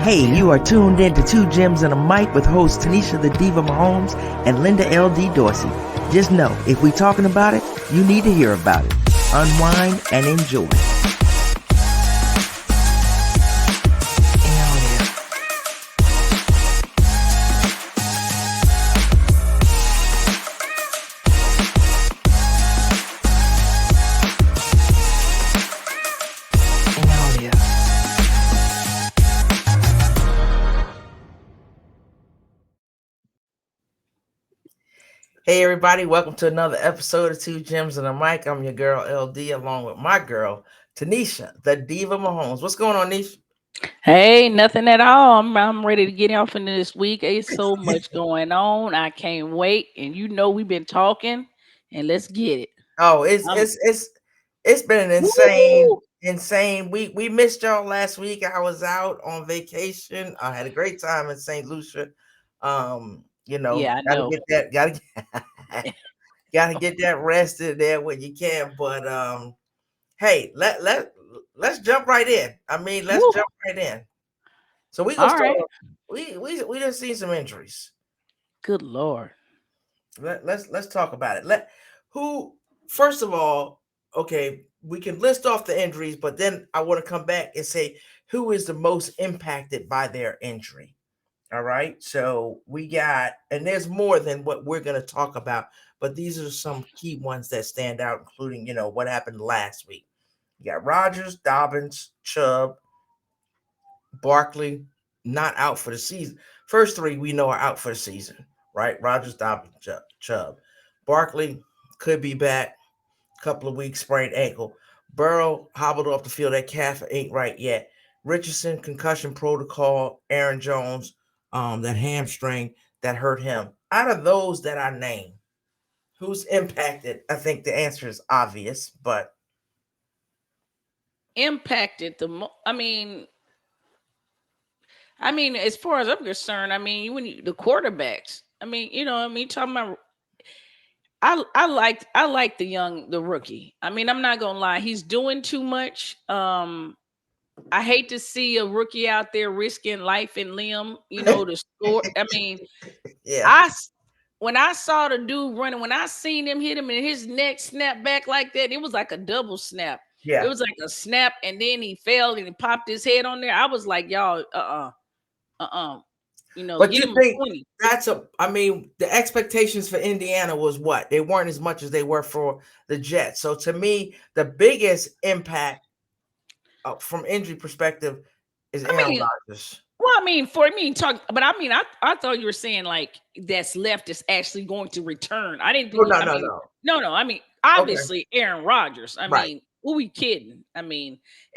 Hey, you are tuned in to Two Gems and a Mic with host Tanisha the Diva Mahomes and Linda LD Dorsey. Just know, if we talking about it, you need to hear about it. Unwind and enjoy. Hey everybody, welcome to another episode of Two Gems and a Mic. I'm your girl LD along with my girl Tanisha, the Diva Mahomes. What's going on, Nisha? Hey, nothing at all. I'm ready to get off into this week. It's so much going on. I can't wait. And you know we've been talking, and let's get it. Oh, Um, it's been an woo! insane week. We missed y'all last week. I was out on vacation. I had a great time in St. Lucia. Yeah, I Gotta know. get that, gotta get that rested there when you can. But hey, let's jump right in. Let's Woo! jump right in. So we gonna All start right. off. We done seen some injuries. Good Lord. Let's talk about it. Who first of all, okay, we can list off the injuries, but then I want to come back and say who is the most impacted by their injury. All right. So we got, and there's more than what we're going to talk about, but these are some key ones that stand out, including, what happened last week. You got Rogers, Dobbins, Chubb, Barkley, not out for the season. First three we know are out for the season, right? Rogers, Dobbins, Chubb. Barkley could be back a couple of weeks, sprained ankle. Burrow hobbled off the field. That calf ain't right yet. Richardson, concussion protocol. Aaron Jones, that hamstring that hurt him. Out of those that I named, who's impacted? I think the answer is obvious, but Impacted as far as I'm concerned, the quarterbacks. Talking about I like the rookie. I'm not gonna lie, he's doing too much. I hate to see a rookie out there risking life and limb, to score. yeah, I s- when I saw the dude running, when I seen him hit him and his neck snapped back like that, it was like a double snap. It yeah. was like a snap, and then he fell and he popped his head on there. I was like, y'all, uh. But Get you him a think 20. the expectations for Indiana was what? They weren't as much as they were for the Jets. So to me, the biggest impact from injury perspective is I Aaron mean, Rodgers. well, for me, I thought you were saying like that's left is actually going to return. I didn't Oh, think, no, no, no. no. Okay, Obviously, Aaron Rodgers. right. Who we kidding?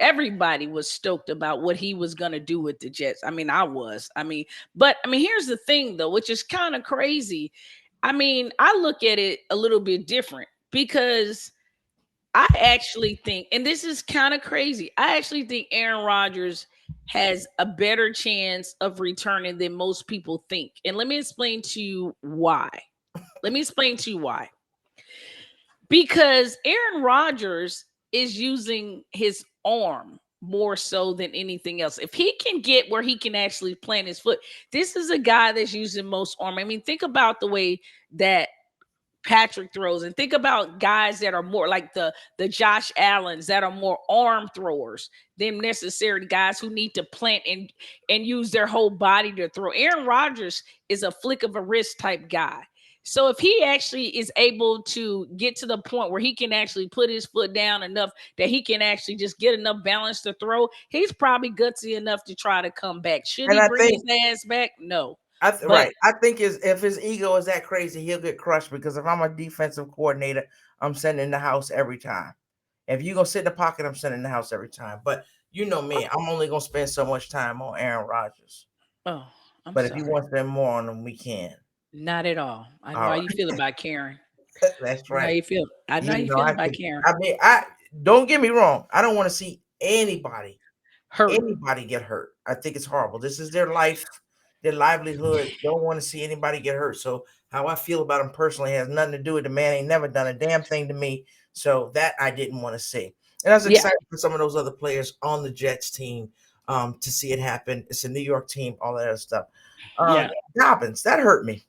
Everybody was stoked about what he was going to do with the Jets. I was. Here's the thing though, which is kind of crazy. I look at it a little bit different because I actually think, and this is kind of crazy, I actually think Aaron Rodgers has a better chance of returning than most people think. And let me explain to you why. Let me explain to you why. Because Aaron Rodgers is using his arm more so than anything else. If he can get where he can actually plant his foot, this is a guy that's using most arm. Think about the way that Patrick throws, and think about guys that are more like the Josh Allens that are more arm throwers than necessarily guys who need to plant and use their whole body to throw. Aaron Rodgers is a flick of a wrist type guy. So if he actually is able to get to the point where he can actually put his foot down enough that he can actually just get enough balance to throw, he's probably gutsy enough to try to come back. Should And he I bring his think ass back? No. But right. I think if his ego is that crazy, he'll get crushed because if I'm a defensive coordinator, I'm sending in the house every time. If you're gonna sit in the pocket, I'm sending in the house every time. But you know me, I'm only gonna spend so much time on Aaron Rodgers. oh, I'm But if you sorry. want to spend more on him, we can. Not at all. I know All how right. you feel about Karen. That's I know how right. you feel. I know how you feel I about think Karen. I don't get me wrong. I don't want to see Hurt. anybody get hurt. I think it's horrible. This is their life, their livelihood. Don't want to see anybody get hurt. So how I feel about him personally has nothing to do with the man. Ain't never done a damn thing to me. So that I didn't want to see. And I was Yeah. excited for some of those other players on the Jets team. to see it happen. It's a New York team, all that other stuff. Yeah. Dobbins, that hurt me.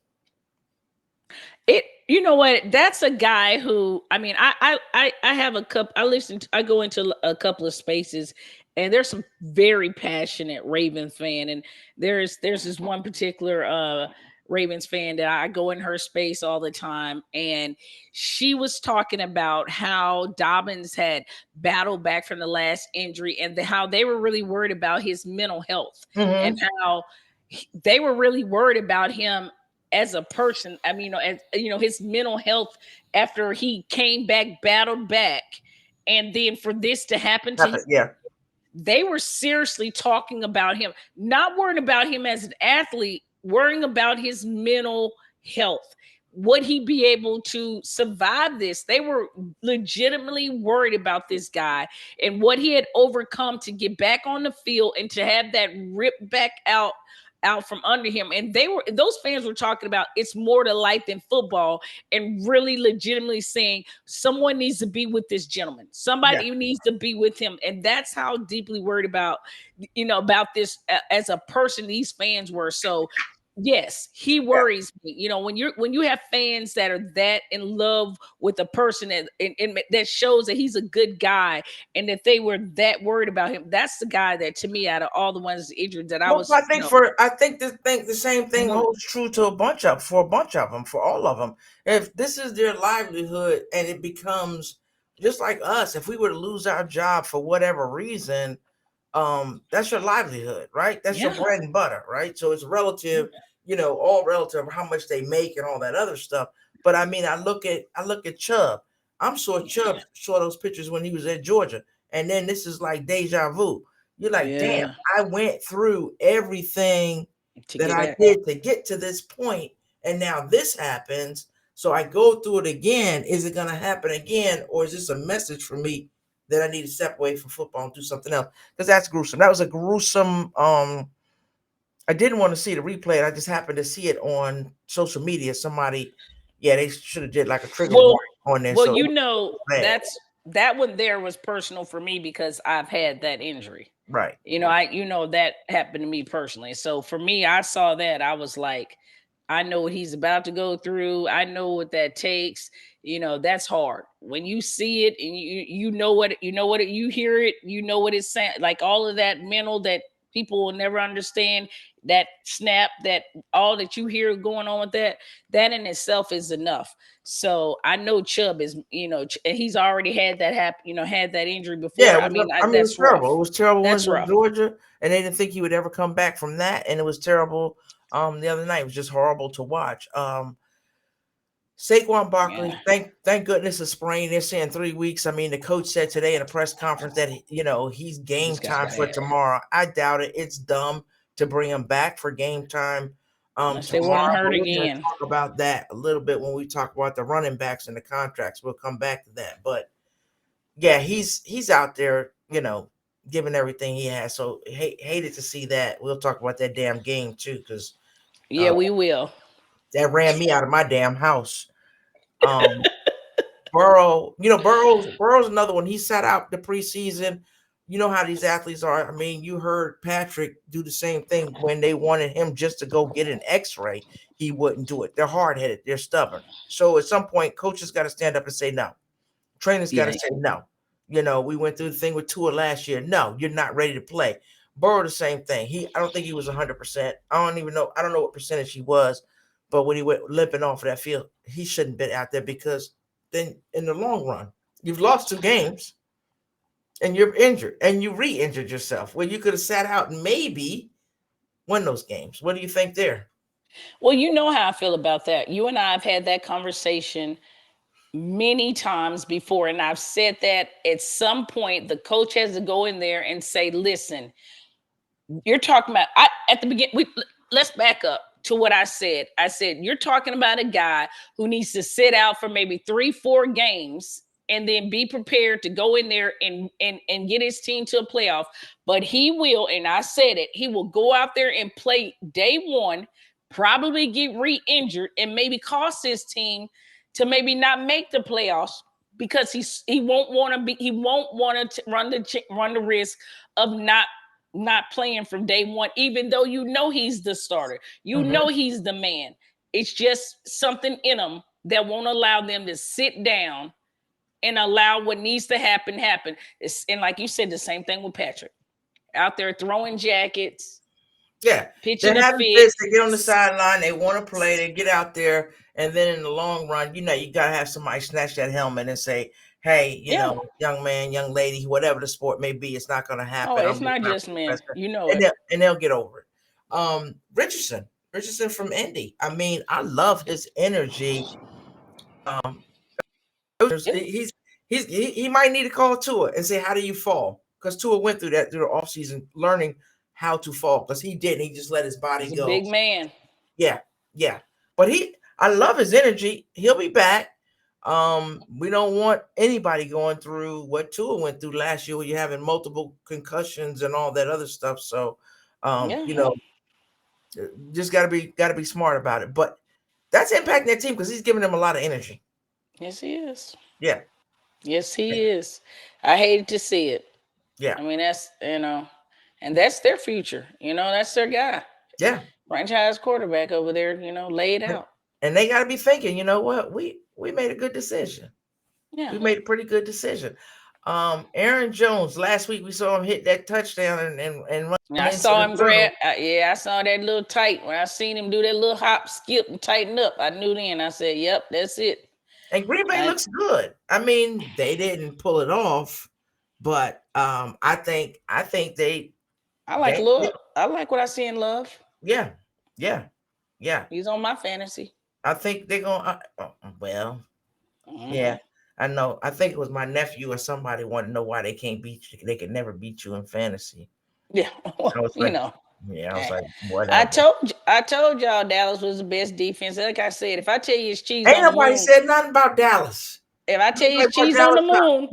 It, you know what? That's a guy who, I mean, I have a couple. I go into a couple of spaces, and there's some very passionate Ravens fan, and there's this one particular Ravens fan that I go in her space all the time, and she was talking about how Dobbins had battled back from the last injury, and how they were really worried about his mental health, and Mm-hmm. how they were really worried about him as a person. I mean, as his mental health after he came back, battled back, and then for this to happen to him, Yeah. they were seriously talking about him, not worrying about him as an athlete, worrying about his mental health. Would he be able to survive this? They were legitimately worried about this guy and what he had overcome to get back on the field and to have that ripped back out from under him. And those fans were talking about it's more to life than football, and really legitimately saying someone needs to be with this gentleman, Yeah. somebody needs to be with him. And that's how deeply worried about about this as a person these fans were. So yes, he Yeah. worries me. When you have fans that are that in love with a person, and that shows that he's a good guy, and that they were that worried about him. That's the guy that, to me, out of all the ones injured, that I Well, was, I think the same thing mhm, holds true to a bunch of them, for all of them. If this is their livelihood and it becomes just like us, if we were to lose our job for whatever reason, that's your livelihood, right? That's your yeah, bread and butter, right? So it's relative, all relative how much they make and all that other stuff. But I mean, I look at Chubb. I'm sure Chubb yeah, saw those pictures when he was at Georgia, and then this is like deja vu. You're like, damn, yeah, I went through everything to that get I back. did to get to this point, and now this happens. So I go through it again. Is it going to happen again, or is this a message for me that I need to step away from football and do something else? Because that's gruesome. That was a gruesome. I didn't want to see the replay. I just happened to see it on social media. Somebody, yeah, they should have did like a trigger Well, warning on there. well, So it was bad, that one there was personal for me because I've had that injury. right? That happened to me personally. So for me, I saw that. I was like, I know what he's about to go through. I know what that takes. That's hard. When you see it and you hear it, you know what it's saying. Like all of that mental that people will never understand, that snap, that all that you hear going on with that in itself is enough. So I know Chubb is, he's already had that happen, had that injury Yeah, before. it I was. mean, It was that's terrible. It rough. was terrible when That's he was in rough. Georgia, and they didn't think he would ever come back from that. And it was terrible. The other night it was just horrible to watch. Saquon Barkley, Yeah. thank goodness a sprain. They're saying 3 weeks. I mean, the coach said today in a press conference that he's He game just got time for back. tomorrow. I doubt it. It's dumb to bring him back for game time Unless they want him tomorrow. hurt But we're going to again. talk about that a little bit when we talk about the running backs and the contracts. We'll come back to that. But yeah, he's out there, giving everything he has. So hated to see that. We'll talk about that damn game too, because Yeah, uh, we will. that ran me out of my damn house. Um, Burrow, Burrow's another one. He sat out the preseason. You know how these athletes are. I mean, you heard Patrick do the same thing when they wanted him just to go get an X-ray. He wouldn't do it. They're hard headed. They're stubborn. So at some point, coaches got to stand up and say no. Trainers got to Yeah. say no. We went through the thing with Tua last year. No, you're not ready to play. Burrow, the same thing. I don't think he was 100%. I don't even know. I don't know what percentage he was, but when he went limping off of that field, he shouldn't have been out there, because then in the long run, you've lost 2 games and you're injured and you re-injured yourself. Well, you could have sat out and maybe won those games. What do you think there? Well, you know how I feel about that. You and I have had that conversation many times before, and I've said that at some point the coach has to go in there and say, "Listen, you're talking about." At the beginning, let's back up to what I said. I said you're talking about a guy who needs to sit out for maybe 3-4 games and then be prepared to go in there and get his team to a playoff. But he will, and I said it, he will go out there and play day one, probably get re-injured, and maybe cost his team to maybe not make the playoffs, because he won't want to run the risk of not not playing from day one, even though you know he's the starter. You Mhm. know he's the man. It's just something in him that won't allow them to sit down and allow what needs to happen. And like you said, the same thing with Patrick. Out there throwing jackets, Yeah, they're pitching a having fit. fits. They get on the sideline. They want to play. They get out there, and then in the long run, you gotta have somebody snatch that helmet and say, "Hey, Yeah. young man, young lady, whatever the sport may be, it's not gonna Oh, happen. it's I'm just not not just men. professor," You know and it. they'll get over it. Richardson from Indy. I mean, I love his energy. Um, Yeah. he might need to call Tua and say, "How do you fall?" Because Tua went through that through the offseason, learning how to fall. Because he didn't. He just let his body He's a go. big man. Yeah, yeah. But I love his energy. He'll be back. We don't want anybody going through what Tua went through last year, where you're having multiple concussions and all that other stuff. So, Yeah. just gotta be smart about it. But that's impacting that team because he's giving them a lot of energy. Yes, he is. Yeah, Yes, yeah, he is. I hated to see it. yeah, I mean, and that's their future. That's their guy. yeah. Franchise quarterback over there, laid And, out. and they got to be thinking, you know what? We made a good decision. Yeah. We made a pretty good decision. Aaron Jones, last week we saw him hit that touchdown and And run I into saw the him tunnel. I saw that little tight. When I seen him do that little hop, skip, and tighten up, I knew then. I said, "Yep, that's it." And Green Bay I looks good. I mean, they didn't pull it off, but I think I like they Love. I like what I see in Love. yeah, yeah, yeah. He's on my fantasy. I think they're gonna. Well, Hmm. yeah, I know. I think it was my nephew or somebody wanted to know why they can't beat you. They could never beat you in fantasy. Yeah, I well, was like, yeah, I was eh, like, whatever. I told y'all Dallas was the best defense. Like I said, if I tell you it's cheese Ain't on the nobody moon, said nothing about Dallas. if I tell you Nobody it's brought cheese on the Dallas up. moon,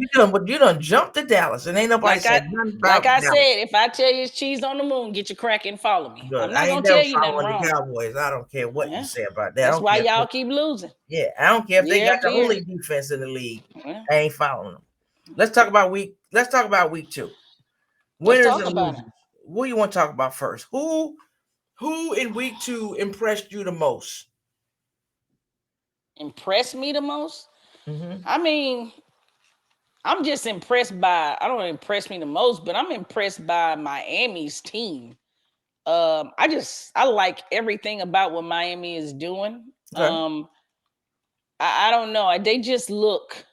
You done jumped to Dallas, and ain't nobody like I said nothing like about I Dallas. said, if I tell you it's cheese on the moon, get your crack and follow me. Good. I'm not I gonna ain't never tell you nothing following the wrong. Cowboys. I don't care what you Yeah, say about that. I that's don't why care. y'all keep losing Yeah, I don't care if they year got after the year. only defense in the league. Yeah, I ain't following them. Let's talk about week 2. let's Winners talk and about it. losers. What do you want to talk about first? Who in week 2 impressed you the most? Impressed me the most. Mm-hmm. I mean, I'm just impressed by. I don't impress me the most, but I'm impressed by Miami's team. I like everything about what Miami is doing. Okay. I don't know. They just look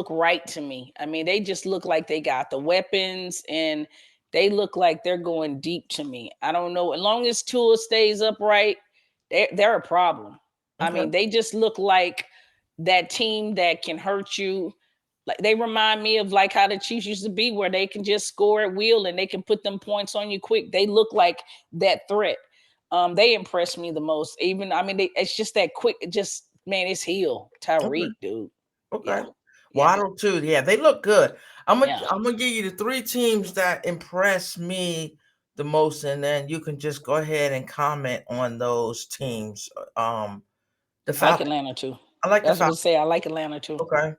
right to me. I mean, they just look like they got the weapons and they look like they're going deep to me. I don't know. As long as Tua stays upright, they're a problem. I Okay. mean, they just look like that team that can hurt you. Like they remind me of like how the Chiefs used to be, where they can just score at will and they can put them points on you quick. They look like that threat. They impress me the most. Even I mean, it's just that quick. It just man, it's Hill Okay. Tyreek, dude. Yeah, Okay. yeah, Waddle too. Yeah, they look good. I'm gonna yeah. I'm gonna give you the 3 teams that impress me the most, and then you can just go ahead and comment on those teams. The I like Falcons. Atlanta too. I like the That's what I Falcons. say. I like Atlanta too. Okay.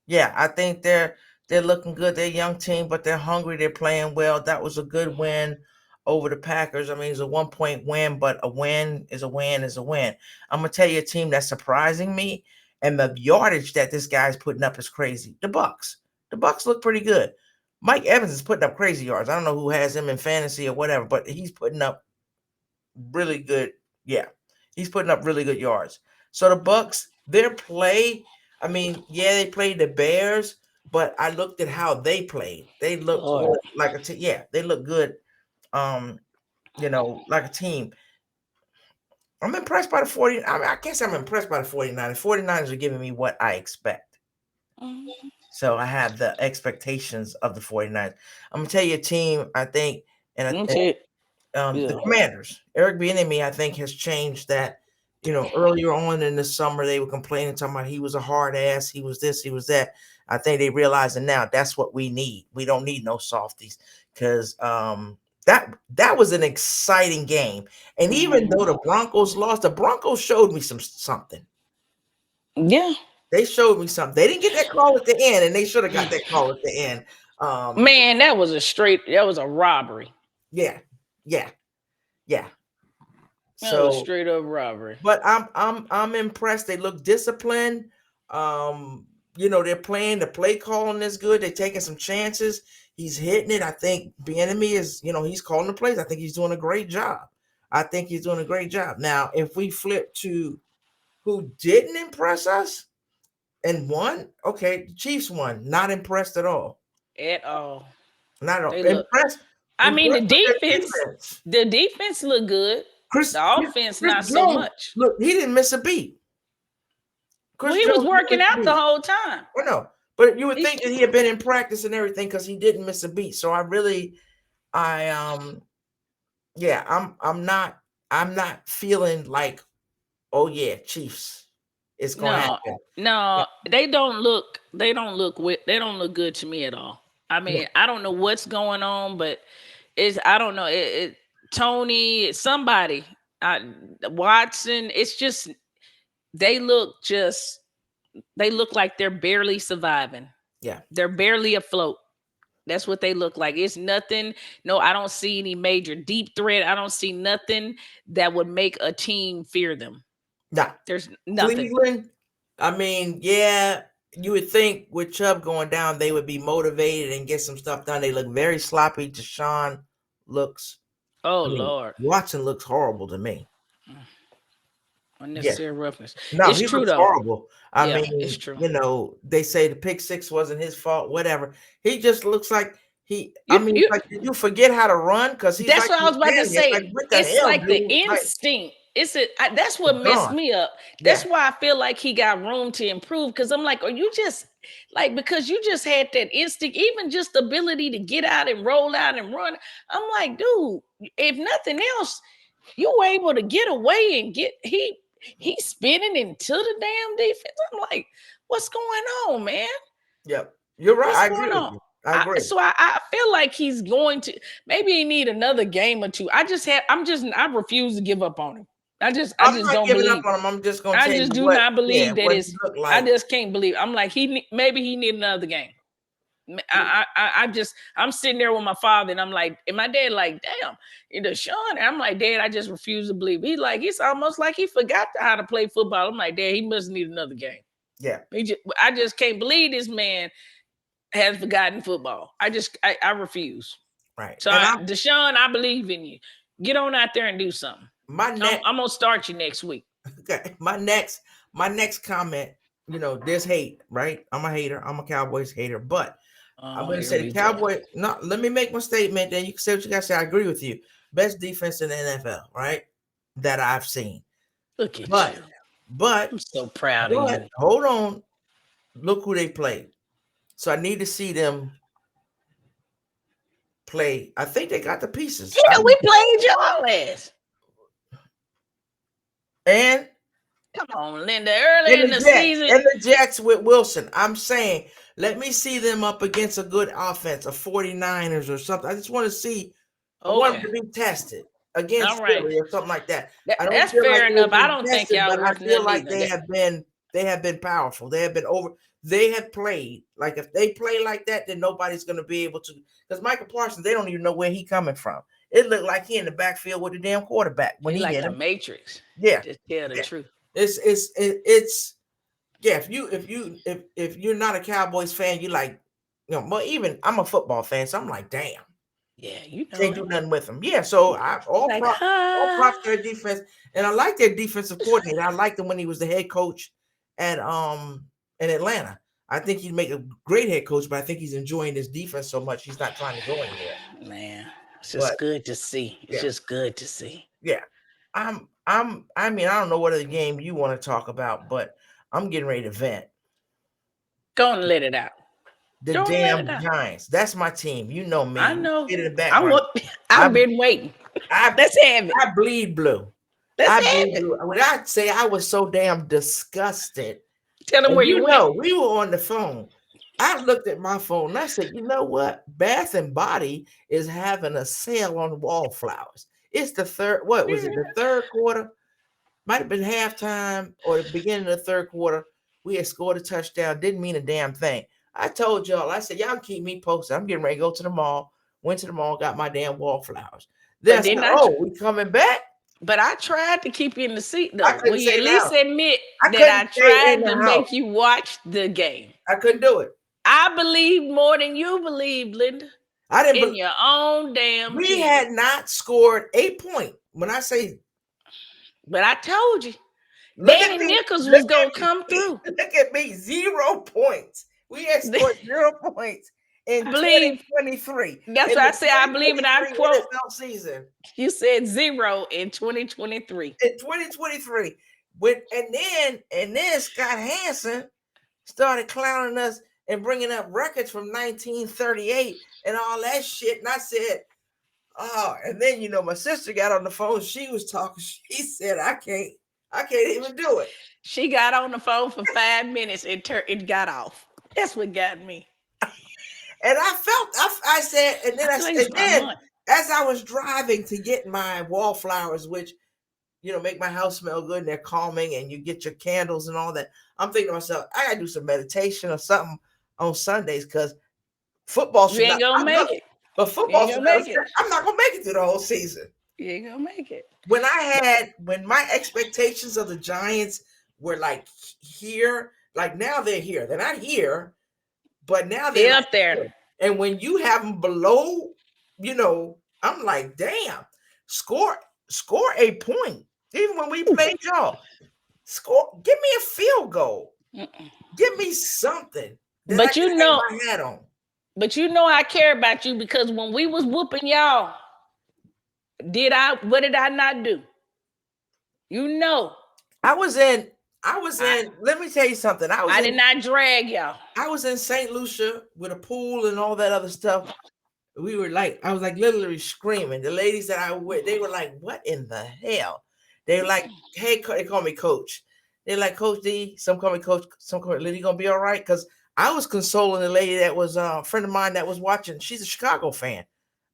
Yeah, I think they're looking good. They're a young team, but they're hungry. They're playing well. That was a good win over the Packers. I mean, it's a 1 point win, but a win is a win is a win. I'm gonna tell you a team that's surprising me, and the yardage that this guy's putting up is crazy. The Bucks. The Bucks look pretty good. Mike Evans is putting up crazy yards. I don't know who has him in fantasy or whatever, but he's putting up really good. Yeah, he's putting up really good yards. So the Bucks, their play. I mean, yeah, they played the Bears, but I looked at how they played. They looked Lord, good, like a team. Yeah, they look good. Um, like a team. I'm impressed by the 40. I mean, I guess I'm impressed by the 49ers. 49ers are giving me what I expect. mhm. So I have the expectations of the 49ers. I'm gonna tell you a team I think, and That's it. the Yeah. Commanders. Eric Bieniemy, I think, has changed that. Earlier on in the summer, they were complaining, talking about he was a hard ass, he was this, he was that. I think they realizing now that's what we need. We don't need no softies because that was an exciting game. And even Mhm. though the Broncos lost, the Broncos showed me something. Yeah. They showed me something. They didn't get that call at the end, and they should have got that call at the end. Um, Man, that was a robbery. yeah, yeah, yeah. That was So, straight up robbery. but I'm impressed. They look disciplined. Um, they're playing. The play calling is good. They're taking some chances. He's hitting it. I think Bieniemy is, he's calling the plays. I think he's doing a great job. I think he's doing a great job. Now, if we flip to who didn't impress us and won, okay, the Chiefs won. Not impressed at all. At all. Not at all. They look. Impressed. I mean, Impressed with their defense. the defense looked good. Chris The Chris, offense Chris not so Jones, much. look, he didn't miss a beat. Well, Chris he was Jones didn't working miss a out the beat. whole time. I know, but you would He's think that he had been in practice and everything because he didn't miss a beat. So I yeah, I'm not feeling like, oh yeah, Chiefs, it's gonna no, happen. Yeah, no, they don't look good to me at all. I yeah, mean, I don't know what's going on, but it's I don't know. Tony, somebody, I, Watson. It's just they look just they look like they're barely surviving. yeah. They're barely afloat. That's what they look like. It's nothing. No, I don't see any major deep threat. I don't see nothing that would make a team fear them. Nah, There's nothing. Cleveland. I mean, yeah, you would think with Chubb going down, they would be motivated and get some stuff done. They look very sloppy. Deshaun looks. Oh I mean, Lord. Watson looks horrible to me. Yeah. Unnecessary roughness. No, It's he true looks though. horrible. I Yeah, it's mean, true. they say the pick six wasn't his fault, whatever. He just looks like I You mean, you it's like, did you forget how to run? Because he's That's like what I this was about to man. It's say. like, what the It's hell, like the dude? Like, instinct. That's it's what messed gone. me up. Yeah. That's why I feel like he got room to improve. Because I'm like, are you just like because you just had that instinct, even just the ability to get out and roll out and run. I'm like, dude, if nothing else, you were able to get away and get he's spinning into the damn defense. I'm like, what's going on, man? Yep. You're right. What's I agree going with on? you. I agree. I feel like he's going to maybe he need another game or two. I refuse to give up on him. I I'm just not don't giving up believe. on him. I'm just gonna I tell just you do not yeah, believe that what he it's. looked I like. just can't believe. I'm like maybe he need another game. I'm sitting there with my father and I'm like, and my dad like, damn, Sean. And I'm like, Dad, I just refuse to believe. He's almost like he forgot how to play football. I'm like, Dad, he must need another game. Yeah. I just can't believe this man has forgotten football. I refuse. Right. So And Deshaun, I believe in you. Get on out there and do something. my next I'm gonna start you next week. okay, my next comment, there's hate, right? I'm a hater. I'm a Cowboys hater, but I'm Oh, gonna here say the we go. Cowboy. No, let me make my statement. Then you can say what you gotta say. I agree with you. Best defense in the NFL, right? That I've seen. Look at But, you. but, I'm so proud of but, you. hold on. Look who they played. So I need to see them play. I think they got the pieces. Hell, we played your ass. And Come on, Linda. Early and in the the Jets season. and the Jets with Wilson. I'm saying, let me see them up against a good offense, a 49ers or something. I just want to see. I want Okay. them to be tested All against right. Philly or something like that. I don't That's feel like fair they've enough. I been don't think tested, y'all but I worth feel nothing like either. they have been powerful. They have been over. They have played like if they play like that, then nobody's going to be able to. Because Michael Parsons, they don't even know where he coming from. It looked like he in the backfield with the damn quarterback when He he like hit the him. Matrix. Yeah, To tell the yeah. truth. It's yeah. If you're not a Cowboys fan, you like, well, even I'm a football fan, so I'm like, damn, Yeah, you know can't it. do nothing with them. Yeah, so He's like, all props to ah. their defense, and I like their defensive coordinator. I liked him when he was the head coach at in Atlanta. I think he'd make a great head coach, but I think he's enjoying this defense so much he's not trying to go anywhere. Man, it's just But good to see. It's yeah, just good to see. yeah, I mean, I don't know what other game you want to talk about, but I'm getting ready to vent. Go and let it out. The Go and let it damn out. Giants. That's my team. You know I me. know. Get in the I'm background. what I I've been waiting. I Let's have it. I bleed blue. Let's I have bleed it. blue. When I say I was so damn disgusted, Tell them and where you went. we were on the phone. I looked at my phone and I said, you know what? Bath and Body is having a sale on wallflowers. It's the third, what was it? The third quarter? Might have been halftime or the beginning of the third quarter. We had scored a touchdown. Didn't mean a damn thing. I told y'all, I said, y'all keep me posted. I'm getting ready to go to the mall. Went to the mall, got my damn wallflowers. Then I But said, then I, oh, we coming back? but I tried to keep you in the seat I though. Will couldn't you say at least now. admit I that couldn't I stay in tried the to house. make you watch the game? I couldn't do it. I believed more than you believed, Linda, I didn't in believe your own damn we team. had not scored a point. When I say But I told you, look at Danny me, Nichols look was gonna at come me, through. look at me, 0 points. We had scored 0 points in I believe 2023. that's In what the I say. I believe, and I 2023 quote, NFL season. you said 0 in 2023. In 2023. And then Scott Hansen started clowning us and bringing up records from 1938 and all that shit. And I said, oh, and then my sister got on the phone. She was talking. She said, I can't even do it. She got on the phone for 5 minutes and it got off. That's what got me. And I said, and then I feel like it's my month. as I was driving to get my wallflowers, which make my house smell good and they're calming, and you get your candles and all that. I'm thinking to myself, I gotta do some meditation or something on Sundays because football You should not. ain't gonna I love make it, it. but You football ain't should gonna never. make it. I'm not gonna make it through the whole season. You ain't gonna make it. When my expectations of the Giants were like here, like now they're here. They're not here, but now they're They like up there. here. And when you have them below, I'm like, damn, score score a point. Even when we played y'all, score, give me a field goal. Mm-mm. Give me something that I But can you hang know, my hat on. I care about you because when we was whooping y'all, what did I not do? You know, I was in, I was I in, let me tell you something. I did not drag y'all. I was in St. Lucia with a pool and all that other stuff. I was like literally screaming. The ladies that I was with, they were like, what in the hell? They were like, hey, they call me coach. They're like, Coach D, some call me coach, some call me, Lady, gonna be all right? Because I was consoling the lady that was a friend of mine that was watching. She's a Chicago fan.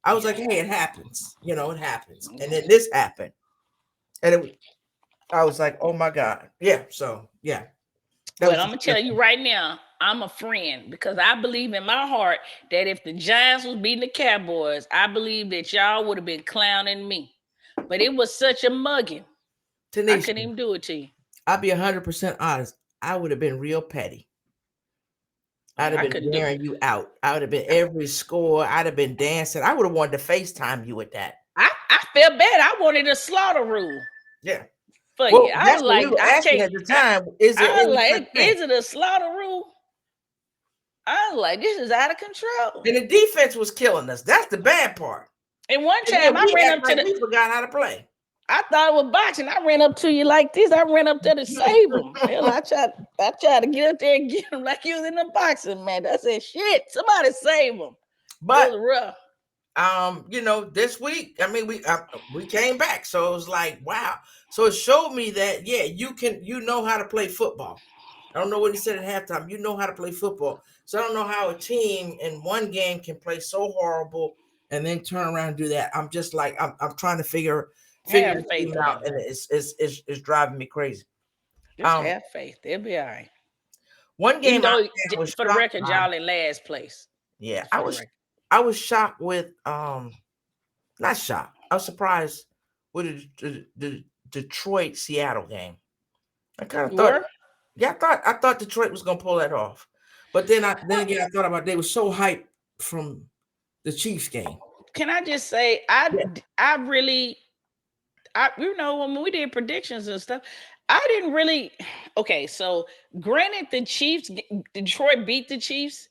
I was Yeah. like, hey, it happens. It happens. And then this happened. And I was like, oh my God. Yeah. So, yeah. That Well, was I'm gonna tell you right now, I'm a friend because I believe in my heart that if the Giants was beating the Cowboys, I believe that y'all would have been clowning me. But it was such a mugging. I couldn't Tanisha. even do it to you. I'll be 100% honest. I would have been real petty. I'd Yeah, have I been couldn't do it. wearing you out. I would have been every score. I'd have been dancing. I would have wanted to FaceTime you with that. I felt bad. I wanted a slaughter rule Yeah. for you. Well, I that's was what we like, were I asking can't. at the time. Is there I was any such like, thing? is it a slaughter rule? I was like, this is out of control. And the defense was killing us. That's the bad part. And one And then time I we ran act up to like the, we forgot how to play. I thought it was boxing. I ran up to you like this. I ran up there to save him. Hell, I tried to get up there and get him like he was in a boxing match. I said, shit, somebody save him. It But was rough. this week, I mean, we came back, so it was like, wow. So it showed me that you know how to play football. I don't know what he said at halftime. You know how to play football. So I don't know how a team in one game can play so horrible and then turn around and do that. I'm just like I'm trying to figure Have the faith team in out, him. and it's driving me crazy. Just Um, have faith. They'll be all right. one Even game though, was for the shocked record, by. y'all in last place. Yeah, Just for the record. I was shocked with not shocked. I was surprised with the Detroit Seattle game. I kind of You thought, were? yeah, I thought Detroit was gonna pull that off, but then again I thought about they were so hyped from the Chiefs game. Can I just say, Yeah. I really, when we did predictions and stuff, I didn't really. Okay, so granted, Detroit beat the Chiefs.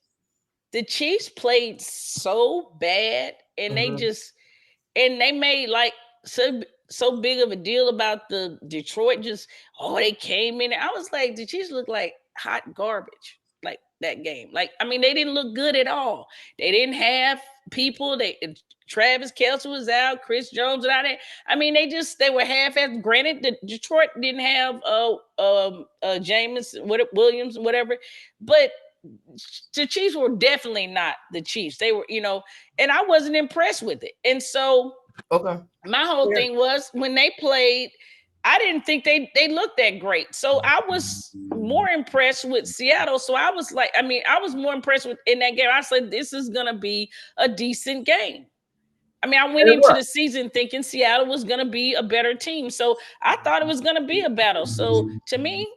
The Chiefs played so bad, and Mm-hmm. they made like so big of a deal about the Detroit. Just they came in. I was like, the Chiefs look like hot garbage. Like that game. Like I mean, they didn't look good at all. They didn't have people. Travis Kelce was out. Chris Jones was out there. I mean, they were half-assed. Granted, the Detroit didn't have James Williams, whatever, but the Chiefs were definitely not the Chiefs. They were, and I wasn't impressed with it. And so Okay. my whole Yeah. thing was when they played, I didn't think they looked that great. So I was more impressed with Seattle. So I was like, I mean, I was more impressed with in that game. I said this is gonna be a decent game. I mean, I went And it into was. the season thinking Seattle was gonna be a better team. So I thought it was gonna be a battle. So to me,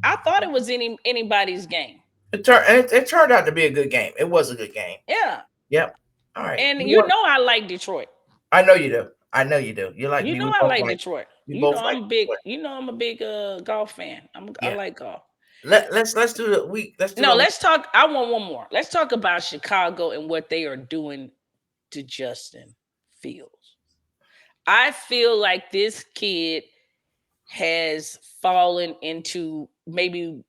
I thought it was anybody's game. It turned out to be a good game. It was a good game. Yeah. Yep. All right. And You you want? know I like Detroit. I know you do. I know you do. You like You me. know We I both like like. Detroit. We both like. Detroit. I'm a big golf fan. I Yeah. like golf. Let's do the week. Let's do No, the. let's talk. I want one more. Let's talk about Chicago and what they are doing to Justin Fields. I feel like this kid has fallen into maybe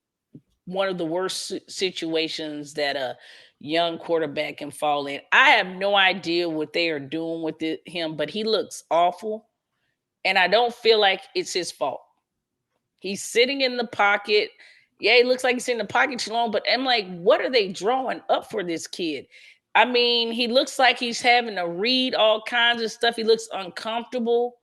one of the worst situations that a young quarterback can fall in. I have no idea what they are doing with him, but he looks awful. And I don't feel like it's his fault. He's sitting in the pocket. Yeah, he looks like he's in the pocket too long, but I'm like, what are they drawing up for this kid? I mean, he looks like he's having to read all kinds of stuff. He looks uncomfortable.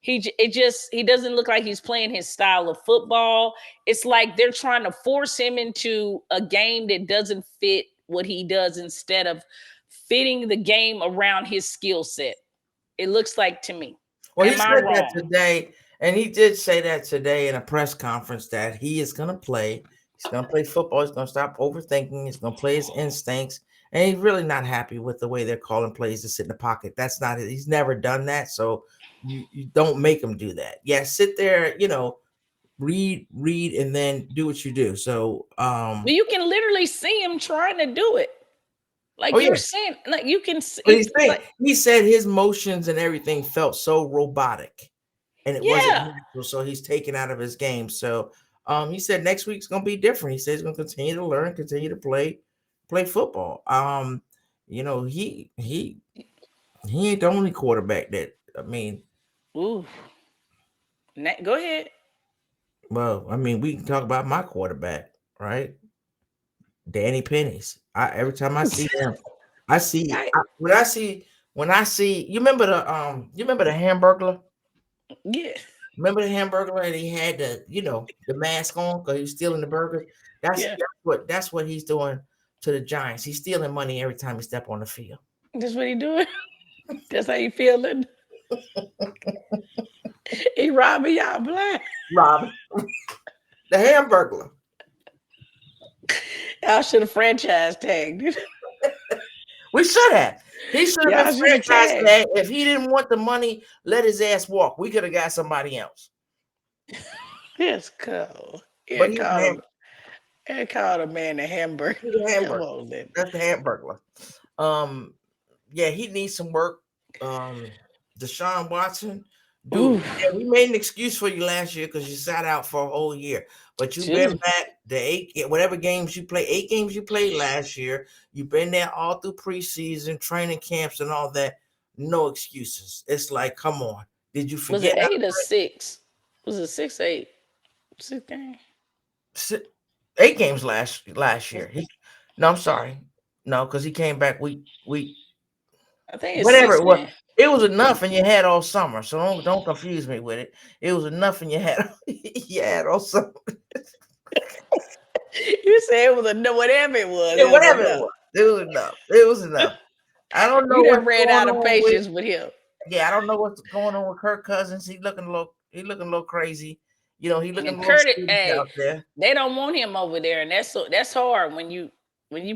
He doesn't look like he's playing his style of football. It's like they're trying to force him into a game that doesn't fit what he does instead of fitting the game around his skill set. It looks like to me. Well, he Am I said that wrong? today, and he did say that today in a press conference that he is going to play. He's going to play football. He's going to stop overthinking. He's going to play his instincts, and he's really not happy with the way they're calling plays to sit in the pocket. That's not it. He's never done that, so you don't make him do that. Yeah, sit there. Read, and then do what you do. So, But you can literally see him trying to do it. oh Like you're yeah, saying, like you can but see, he's saying like he said his motions and everything felt so robotic, and it wasn't yeah. natural. So he's taken out of his game. So he said next week's gonna be different. He said he's gonna continue to learn, continue to play football. He ain't the only quarterback that I mean. Ooh, go ahead. Well, I mean, we can talk about my quarterback, right? Danny Pennies. Every time I see him, I see I, when I see you remember the Hamburglar? yeah, Remember the Hamburglar and he had the mask on because he was stealing the burgers. That's yeah. that's what he's doing to the Giants. He's stealing money every time he step on the field. That's what he doing. That's how you feeling. He robbing y'all blind. Rob the Hamburglar. Y'all should have franchise tagged. We should have. He should have been Y'all should have franchise tagged. tag. If he didn't want the money, let his ass walk. We could have got somebody else. Yes, cool. Yeah, But he's a called him. Yeah, called a man a hamburger. He's a Come hamburger. on, then. That's the hamburglar. Um, yeah, he needs some work. Deshaun Watson, dude, Ooh, yeah, we made an excuse for you last year because you sat out for a whole year, but you've been true. back the whatever games you play, 8 games you played last year. You've been there all through preseason, training camps, and all that. No excuses. It's like, come on, did you Was forget it how 8 or 6? Was it 6, 8? 6 games? to 8 games last year? No, I'm sorry, no, because he came back week I think it's whatever six it was. games. It was enough, and you had all summer. So don't confuse me with it. It was enough, and you had you had all summer. You said it was enough. Whatever it was, Yeah, it was whatever it enough. was, it was enough. It was enough. I don't know You done what's ran going out of on with. patience with him. Yeah, I don't know what's going on with Kirk Cousins. He looking a little crazy. He looking a And little Curtis, skittish hey, out there. they don't want him over there, and that's hard when you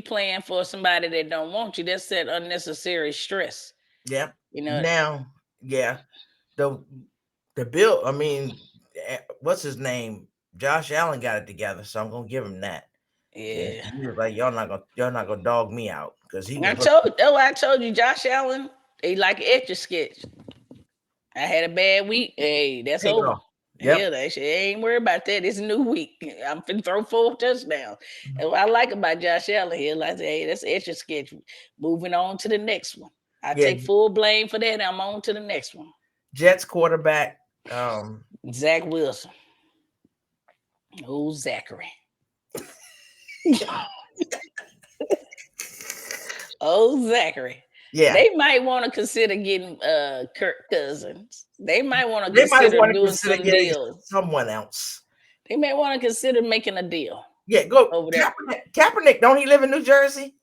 playing for somebody that don't want you. That's that unnecessary stress. Yeah. You know, Now, yeah, the the bill. I mean, what's his name? Josh Allen got it together, so I'm gonna give him that. Yeah, yeah. he was like, y'all not gonna dog me out because he And I was told looking. oh, I told you, Josh Allen, he like an etch a sketch. I had a bad week. Hey, that's There you over. go. Yep. Yeah, that shit ain't worried about that. It's a new week. I'm finna throw 4 touchdowns. And what I like about Josh Allen here, like I say, hey, that's extra sketch. Moving on to the next one. I Yeah. take full blame for that. I'm on to the next one. Jets quarterback. Um. Zach Wilson. Oh, Zachary. Oh, Zachary. Yeah, They might want to consider getting Kirk Cousins. They might want to they might consider want to doing consider some getting deal. someone else. They may want to consider making a deal Yeah, go over there. Kaepernick. Kaepernick, don't he live in New Jersey?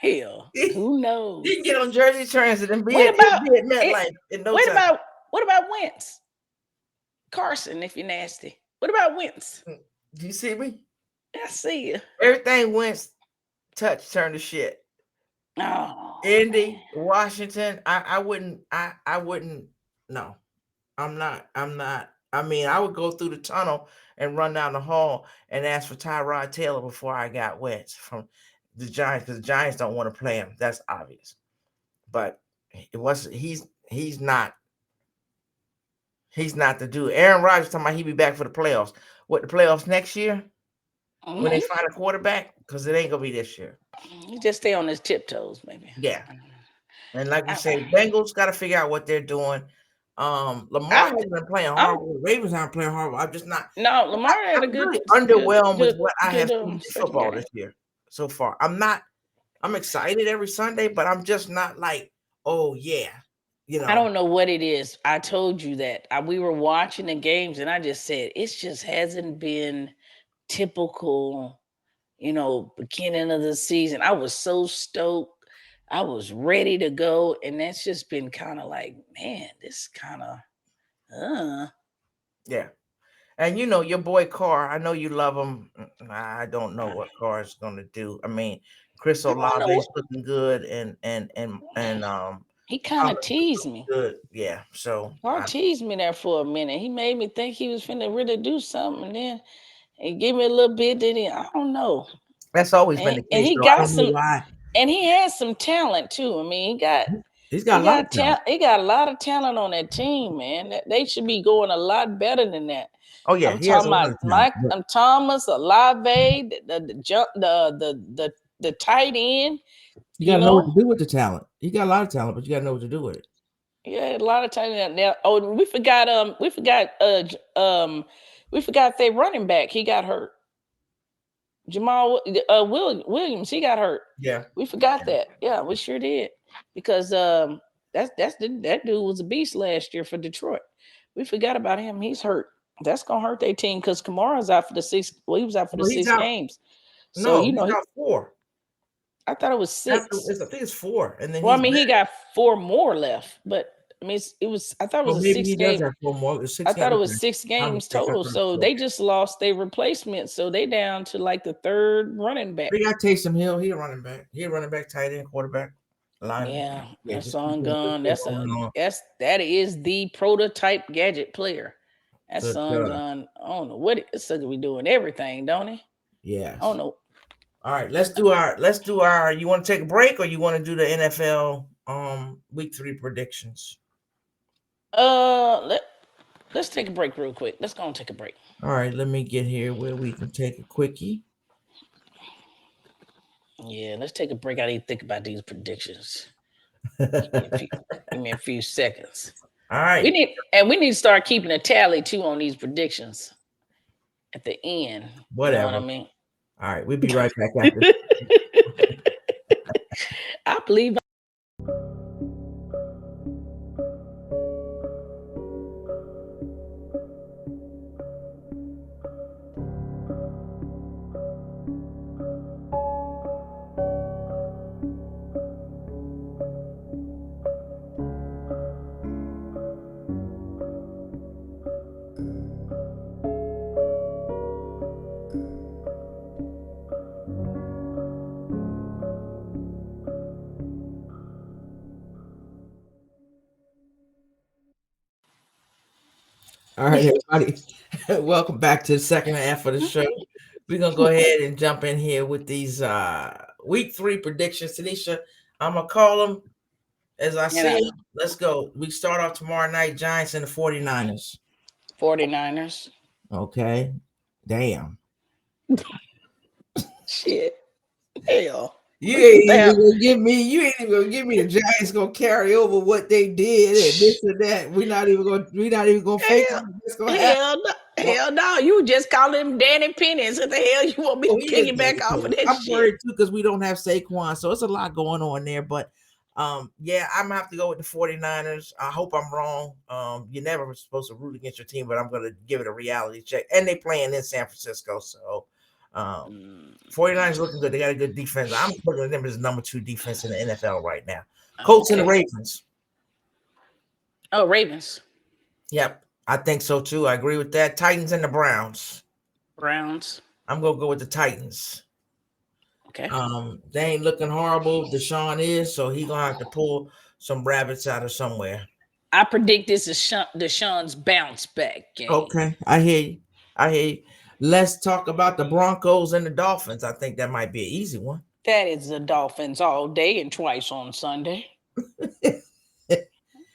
Hell, He who can knows? get on Jersey Transit and What about be at it? MetLife in no What time. about what about Wentz? Carson, if you're nasty. What about Wentz? Do you see me? I see you. Everything went touch turned to shit. Oh Indy, man. Washington. I wouldn't. No, I'm not. I mean, I would go through the tunnel and run down the hall and ask for Tyrod Taylor before I got Wentz from the Giants because the Giants don't want to play him. That's obvious. But it was he's not the dude. Aaron Rodgers talking about he be back for the playoffs. What, the playoffs next year when they Mhm. find a quarterback? Because it ain't gonna be this year. He just stay on his tiptoes, maybe. Yeah. And like you I, say, Bengals got to figure out what they're doing. Lamar I'm, hasn't been playing I'm horrible. Ravens aren't playing horrible. I'm just not. no Lamar had a I'm really good, underwhelmed with good, what I have good seen in football secondary. this year so far. I'm not. I'm excited every Sunday, but I'm just not like, oh yeah, you I know. don't know what it is. I told you that we were watching the games, and I just said it just hasn't been typical. Beginning of the season, I was so stoked. I was ready to go, and that's just been kind of like, man, this kind of, uh. Yeah. And you know your boy Carr. I know you love him. I don't know what Carr is going to do. I mean, Chris I don't Olave know. is looking good, and He kind of Thomas is teased looking me. good. Yeah. So Or teased me there for a minute. He made me think he was finna really do something, and then he gave me a little bit. Then I don't know. that's always been And, the and case, he though. I got don't know some, why. and he has some talent too. I mean, He's got a lot of talent. He got a lot of talent on that team, man. They should be going a lot better than that. Oh yeah, I'm he has talking a lot about of talent. But Thomas, Olave, the jump, the tight end. you got You to know what know, to do with the talent. He got a lot of talent, but you got to know what to do with it. yeah, a lot of tight end. Now, oh, we forgot their running back. He got hurt. Jamal Williams, he got hurt. Yeah. We forgot that. Yeah, we sure did. Because that dude was a beast last year for Detroit. We forgot about him. He's hurt. That's gonna hurt their team because Kamara's out for the six. Well, he was out for the Well, he's six out. games. So No, he's out four. I thought it was After six. I think it's four, and then Well, I he's mean, he back. got four more left, but I mean, it was. I thought it was Well, a maybe six he does game. have four more. It's I six thought games. it was Okay. six My games mistake. I total. thought it was So four. they just lost their replacement. So they down to like the third running back. They got Taysom Hill. He a running back. He a running back, tight end, quarterback, line. Yeah, Yeah, that's just keep on going. Just gun. keep going on. That is the prototype gadget player. That Good son God. gun. I don't know what it sucker be doing everything, don't he? I don't Yes. know. All right. Let's do our. You want to take a break or you want to do the NFL week 3 predictions? Let let's take a break real quick. Let's go and take a break. All right. Let me get here where we can take a quickie. Yeah, let's take a break. I need to think about these predictions. All Give me a few seconds. right. We need to start keeping a tally too on these predictions at the end. You know what I Whatever. mean? All right. We'll be right back after. I believe. All right, everybody. Welcome back to the second half of the show. We're gonna go ahead and jump in here with these week 3 predictions. Tanisha, I'm gonna call them as I You see know, it. Let's go. We start off tomorrow night, Giants and the 49ers. 49ers. Okay. Damn. Shit. Hell. You ain't Damn. even gonna give me. You ain't even gonna give me the Giants gonna carry over what they did and this and that. We're not even gonna. We're not even gonna fake Hell, what's gonna happen. no. Well, Hell no. You just call him Danny Pennies. What the hell you want me oh, to he is piggyback Danny off of Payne. that I'm shit? worried too because we don't have Saquon, so it's a lot going on there. But Yeah, I'm gonna have to go with the 49ers. I hope I'm wrong. You're never supposed to root against your team, but I'm gonna give it a reality check. And they playing in San Francisco, so um Mm, 49ers looking good. They got a good defense. I'm looking at them as number two defense in the NFL right now. Colts and the okay. Ravens. Oh, Ravens, Yep, I think so too. I agree with that. Titans and the Browns. Browns. I'm gonna go with the Titans. Okay. They ain't looking horrible. Deshaun is, so he gonna have to pull some rabbits out of somewhere. I predict this is Deshaun's bounce back game. Okay, I hear you. I hear you. Let's talk about the Broncos and the Dolphins. I think that might be an easy one. That is the Dolphins all day and twice on Sunday.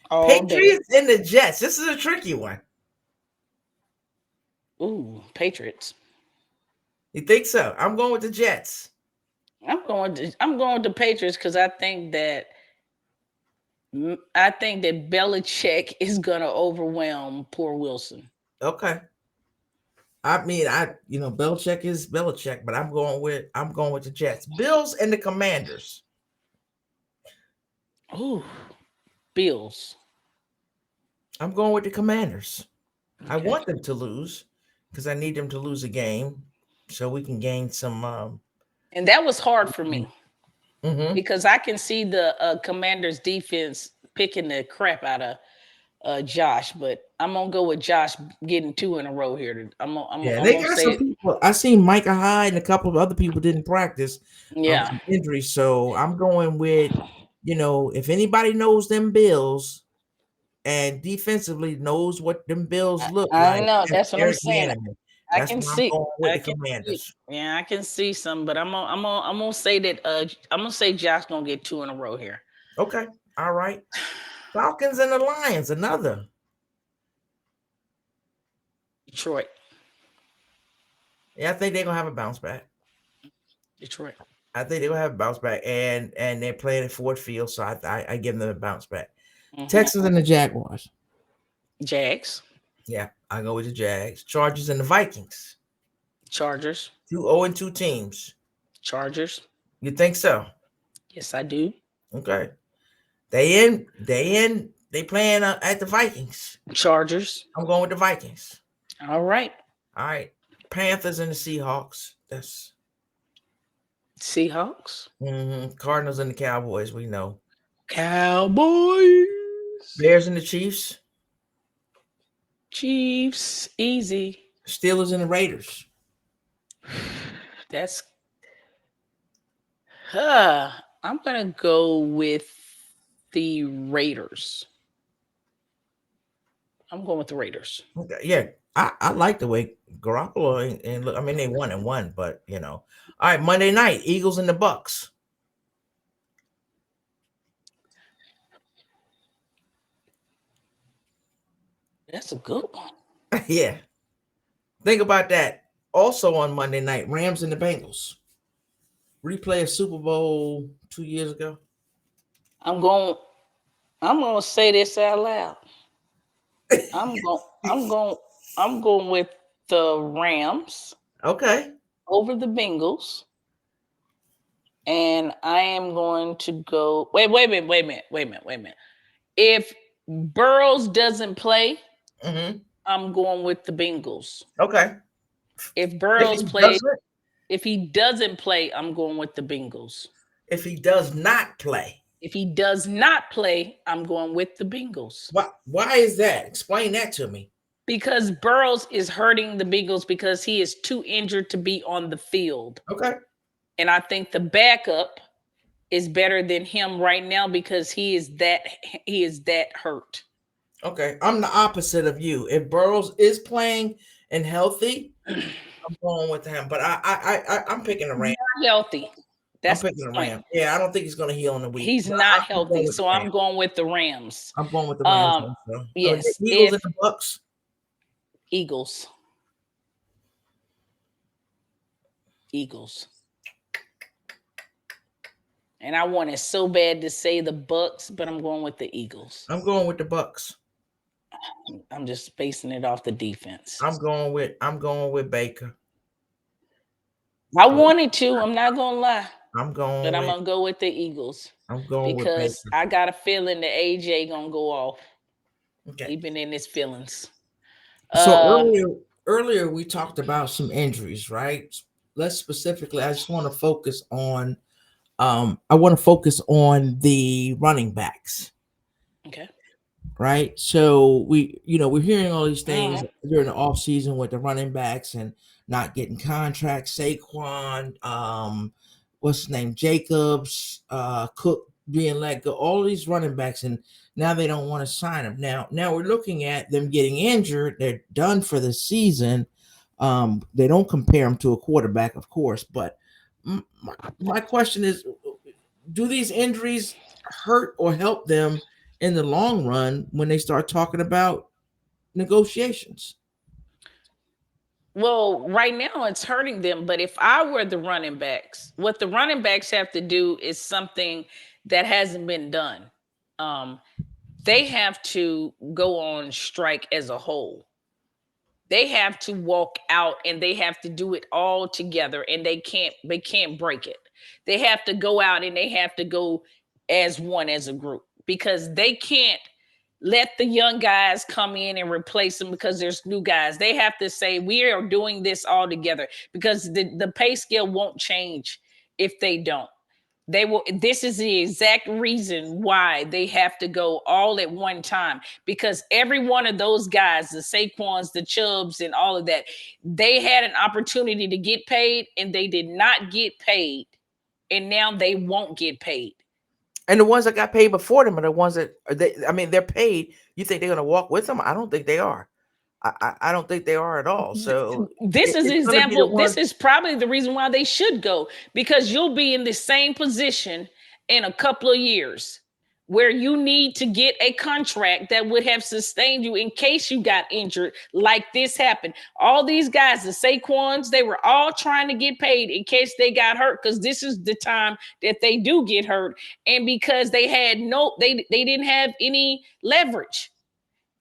All day. Patriots and the Jets. This is a tricky one. Ooh, Patriots. You think so? I'm going with the Jets. I'm going to Patriots because I think that Belichick is gonna overwhelm poor Wilson. Okay. I mean, Belichick is Belichick, but I'm going with the Jets. Bills and the Commanders. Ooh, Bills. I'm going with the Commanders. I Okay. want them to lose because I need them to lose a game so we can gain some. And that was hard for me Mhm. because I can see the Commanders defense picking the crap out of Josh, but I'm gonna go with Josh getting two in a row here. Yeah, I'm they gonna got say some it. people. I seen Micah Hyde and a couple of other people didn't practice Yeah, some injuries. So I'm going with, if anybody knows them Bills and defensively knows what them Bills look I like, know. that's That's what I'm Eric saying. Bieniemy. I That's can why I'm see. going with I the can see. Commanders. Yeah, I can see some, but I'm gonna say that I'm gonna say Josh gonna get two in a row here. Okay, all right. Falcons and the Lions, another. Detroit, Yeah, I think they're gonna have a bounce back. Detroit, I think they're gonna have a bounce back, and they're playing at Ford Field, so I give them a bounce back. hmm Texans and the Jaguars. Jags, Yeah, I go with the Jags. Chargers and the Vikings. Chargers, Two 0-2 teams. Chargers. You think so? Yes, I do. Okay. They playing at the Vikings. Chargers. I'm going with the Vikings. All right. All right. Panthers and the Seahawks. That's Seahawks, Cardinals and the Cowboys. We know. Cowboys, Bears and the Chiefs. Chiefs. Easy. Steelers and the Raiders. That's I'm gonna go with the Raiders. I'm going with the Raiders. Okay. Yeah, I like the way Garoppolo and look. I mean, they won and won, but All right, Monday night, Eagles and the Bucks. That's a good one. Yeah, think about that. Also on Monday night, Rams and the Bengals. Replay of Super Bowl 2 years ago. I'm going. I'm gonna say this out loud. I'm going. I'm going. I'm going with the Rams Okay. over the Bengals, and I am going to go. Wait a minute. Wait a minute. If Burrows doesn't play, Hmm. I'm going with the Bengals. Okay. If If he Burrows plays, doesn't, if he doesn't play, I'm going with the Bengals. if he does not play, If he does not play, I'm going with the Bengals. why is that? Explain that to me. Because Burrows is hurting the Bengals because he is too injured to be on the field. Okay. And I think the backup is better than him right now because he is that hurt. Okay. I'm the opposite of you. If Burrows is playing and healthy, I'm going with him. But I'm picking the Rams. Not healthy. I'm That's the picking the point. Rams. Yeah, I don't think he's going to heal in a week. He's But not I'm going healthy. with the So I'm Rams. going with the Rams. I'm going with the Rams Um also. The yes, Eagles if and the Bucks. Eagles. Eagles. And I wanted so bad to say the Bucks, but I'm going with the Eagles. I'm going with the Bucks. I'm just basing it off the defense. I'm going with Baker. I wanted to. I'm not gonna lie. I'm But going I'm with gonna go with the Eagles because Baker. I got a feeling that AJ gonna go off. Okay. He been in his feelings. So Uh, earlier we talked about some injuries, right? Let's specifically. I just want to focus on. I want to focus on the running backs, okay. right? So we're hearing all these things Mhm. during the off season with the running backs and not getting contracts. Saquon, what's his name, Jacobs, Cook being let go. All these running backs, and now they don't want to sign them. Now we're looking at them getting injured. They're done for the season. They don't compare them to a quarterback, of course, but my question is, do these injuries hurt or help them in the long run when they start talking about negotiations? Well, right now it's hurting them, but if I were the running backs, what the running backs have to do is something that hasn't been done. Um, they have to go on strike as a whole. They have to walk out and they have to do it all together, and they can't break it. They have to go out and they have to go as one, as a group, because they can't let the young guys come in and replace them because there's new guys. They have to say we are doing this all together, because the pay scale won't change if they don't. They will. This is the exact reason why they have to go all at one time, because every one of those guys, the Saquons, the Chubbs, and all of that, they had an opportunity to get paid and they did not get paid, and now they won't get paid. And the ones that got paid before them are the ones that I mean, they're paid. You think they're going to walk with them? I don't think they are. I don't think they are at all. So This is it's going to be the example. This ones. is probably the reason why they should go, because you'll be in the same position in a couple of years where you need to get a contract that would have sustained you in case you got injured like this happened. All these guys, the Saquons, they were all trying to get paid in case they got hurt, because this is the time that they do get hurt, and because they had no they didn't have any leverage.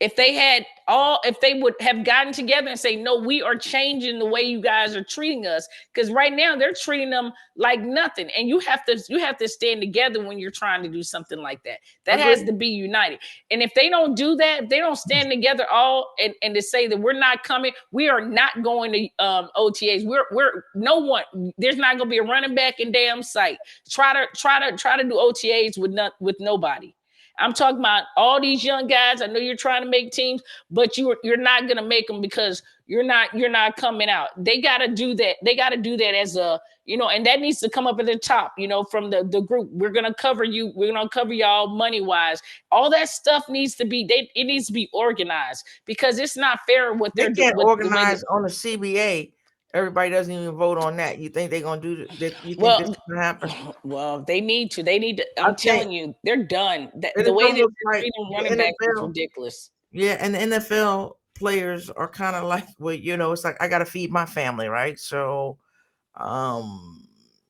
If they had all, if they would have gotten together and say, no, we are changing the way you guys are treating us, because right now they're treating them like nothing, and you have to stand together when you're trying to do something like that. That has Agreed. to be united. And if they don't do that, if they don't stand together all and to say that we're not coming, we are not going to OTAs, we're no one, there's not going to be a running back in damn sight. Try to do OTAs with nobody. I'm talking about all these young guys. I know you're trying to make teams, but you're not gonna make them, because you're not coming out. They gotta do that. They gotta do that as a, and that needs to come up at the top, from the group. We're gonna cover you. We're gonna cover y'all money wise. All that stuff needs to be. It needs to be organized, because it's not fair what They they're doing can't with the way that. organize on the CBA. Everybody doesn't even vote on that. You think they're going to do that? You think this Well, is going to happen? well, they need to. They need to. I I'm think, telling you, they're done. and The it way don't that look they're like treating the running backs is NFL. ridiculous. Yeah, and the NFL players are kind of like, well, it's like I got to feed my family, right? So, um,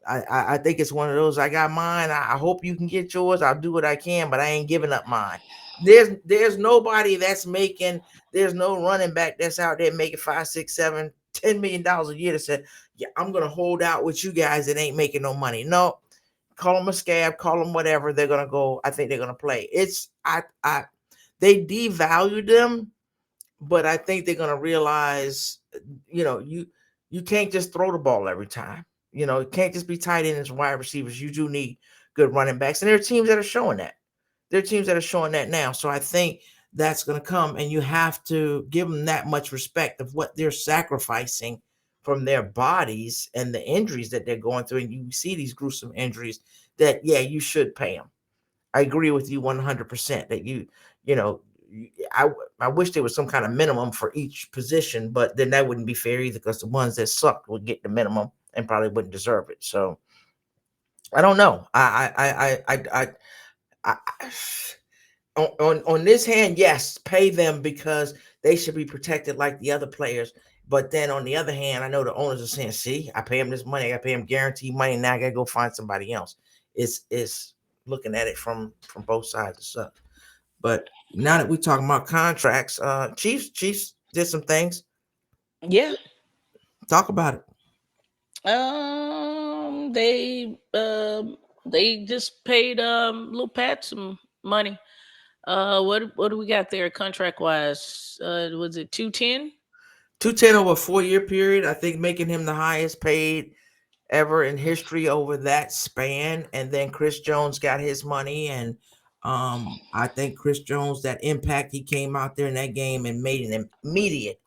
I think it's one of those. I got mine. I hope you can get yours. I'll do what I can, but I ain't giving up mine. There's nobody that's making. There's no running back that's out there making 5, 6, 7, $10 million a year that said, yeah, I'm gonna hold out with you guys that ain't making no money. No, call them a scab, call them whatever. They're gonna go. I think they're gonna play. They devalued them, but I think they're gonna realize, you can't just throw the ball every time. It can't just be tight ends and wide receivers. You do need good running backs, and there are teams that are showing that. There are teams that are showing that now. So I think that's gonna come, and you have to give them that much respect of what they're sacrificing from their bodies and the injuries that they're going through. And you see these gruesome injuries that, yeah, you should pay them. I agree with you 100% that you know, I I wish there was some kind of minimum for each position, but then that wouldn't be fair either, because the ones that sucked would get the minimum and probably wouldn't deserve it. So I don't know. I on this hand, yes, pay them because they should be protected like the other players. But then on the other hand, I know the owners are saying, "See, I pay him this money. I got to pay him guaranteed money. Now I got to go find somebody else." It's looking at it from both sides. It sucks. But now that we're talking about contracts, Chiefs did some things. Yeah. Talk about it. They just paid Lil Pat some money. What do we got there contract wise? Was it 210? 210 over a 4 year period. I think making him the highest paid ever in history over that span. And then Chris Jones got his money, and I think Chris Jones, that impact, he came out there in that game and made an immediate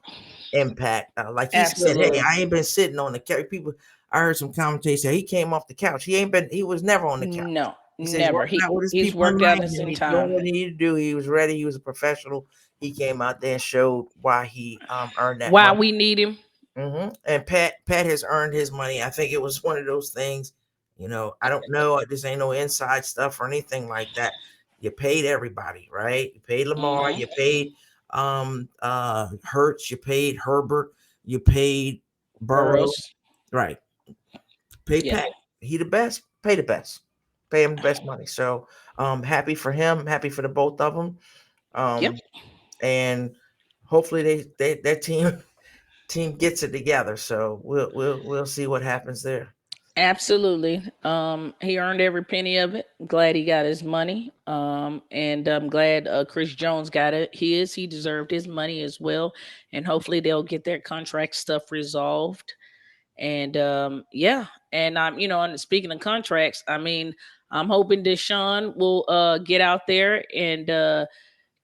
impact. Like he said, "Hey, Absolutely. I ain't been sitting on the couch." People, I heard some commentators say he came off the couch. He ain't been. He was never on the couch. No, He says never. working out with his He's people in worked out mind, this and in he doing time. what he needed to do. He was ready. He was a professional. He came out there and showed why he earned that Why money. we need him? And Pat has earned his money. I think it was one of those things. I don't know. This ain't no inside stuff or anything like that. You paid everybody, right? You paid Lamar. Hmm. You paid Hurts. You paid Herbert. You paid Burrow. Burrows. Right. Pay Yeah. Pat. He the best. Pay the best. Pay him the best money. So happy for him. Happy for the both of them. Yep. Um, and hopefully they that team gets it together. So we'll see what happens there. Absolutely. He earned every penny of it. Glad he got his money. And I'm glad Chris Jones got it. He deserved his money as well. And hopefully they'll get their contract stuff resolved. And yeah. And I'm, and speaking of contracts, I mean, I'm hoping Deshaun will get out there and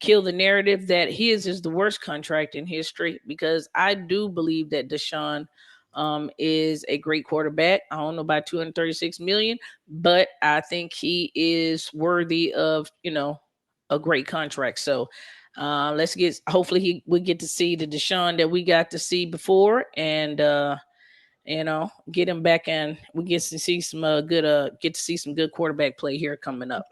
kill the narrative that his is the worst contract in history, because I do believe that Deshaun is a great quarterback. I don't know about 236 million, but I think he is worthy of, a great contract. So let's get, hopefully we get to see the Deshaun that we got to see before, and get him back, and we get to see some get to see some good quarterback play here coming up.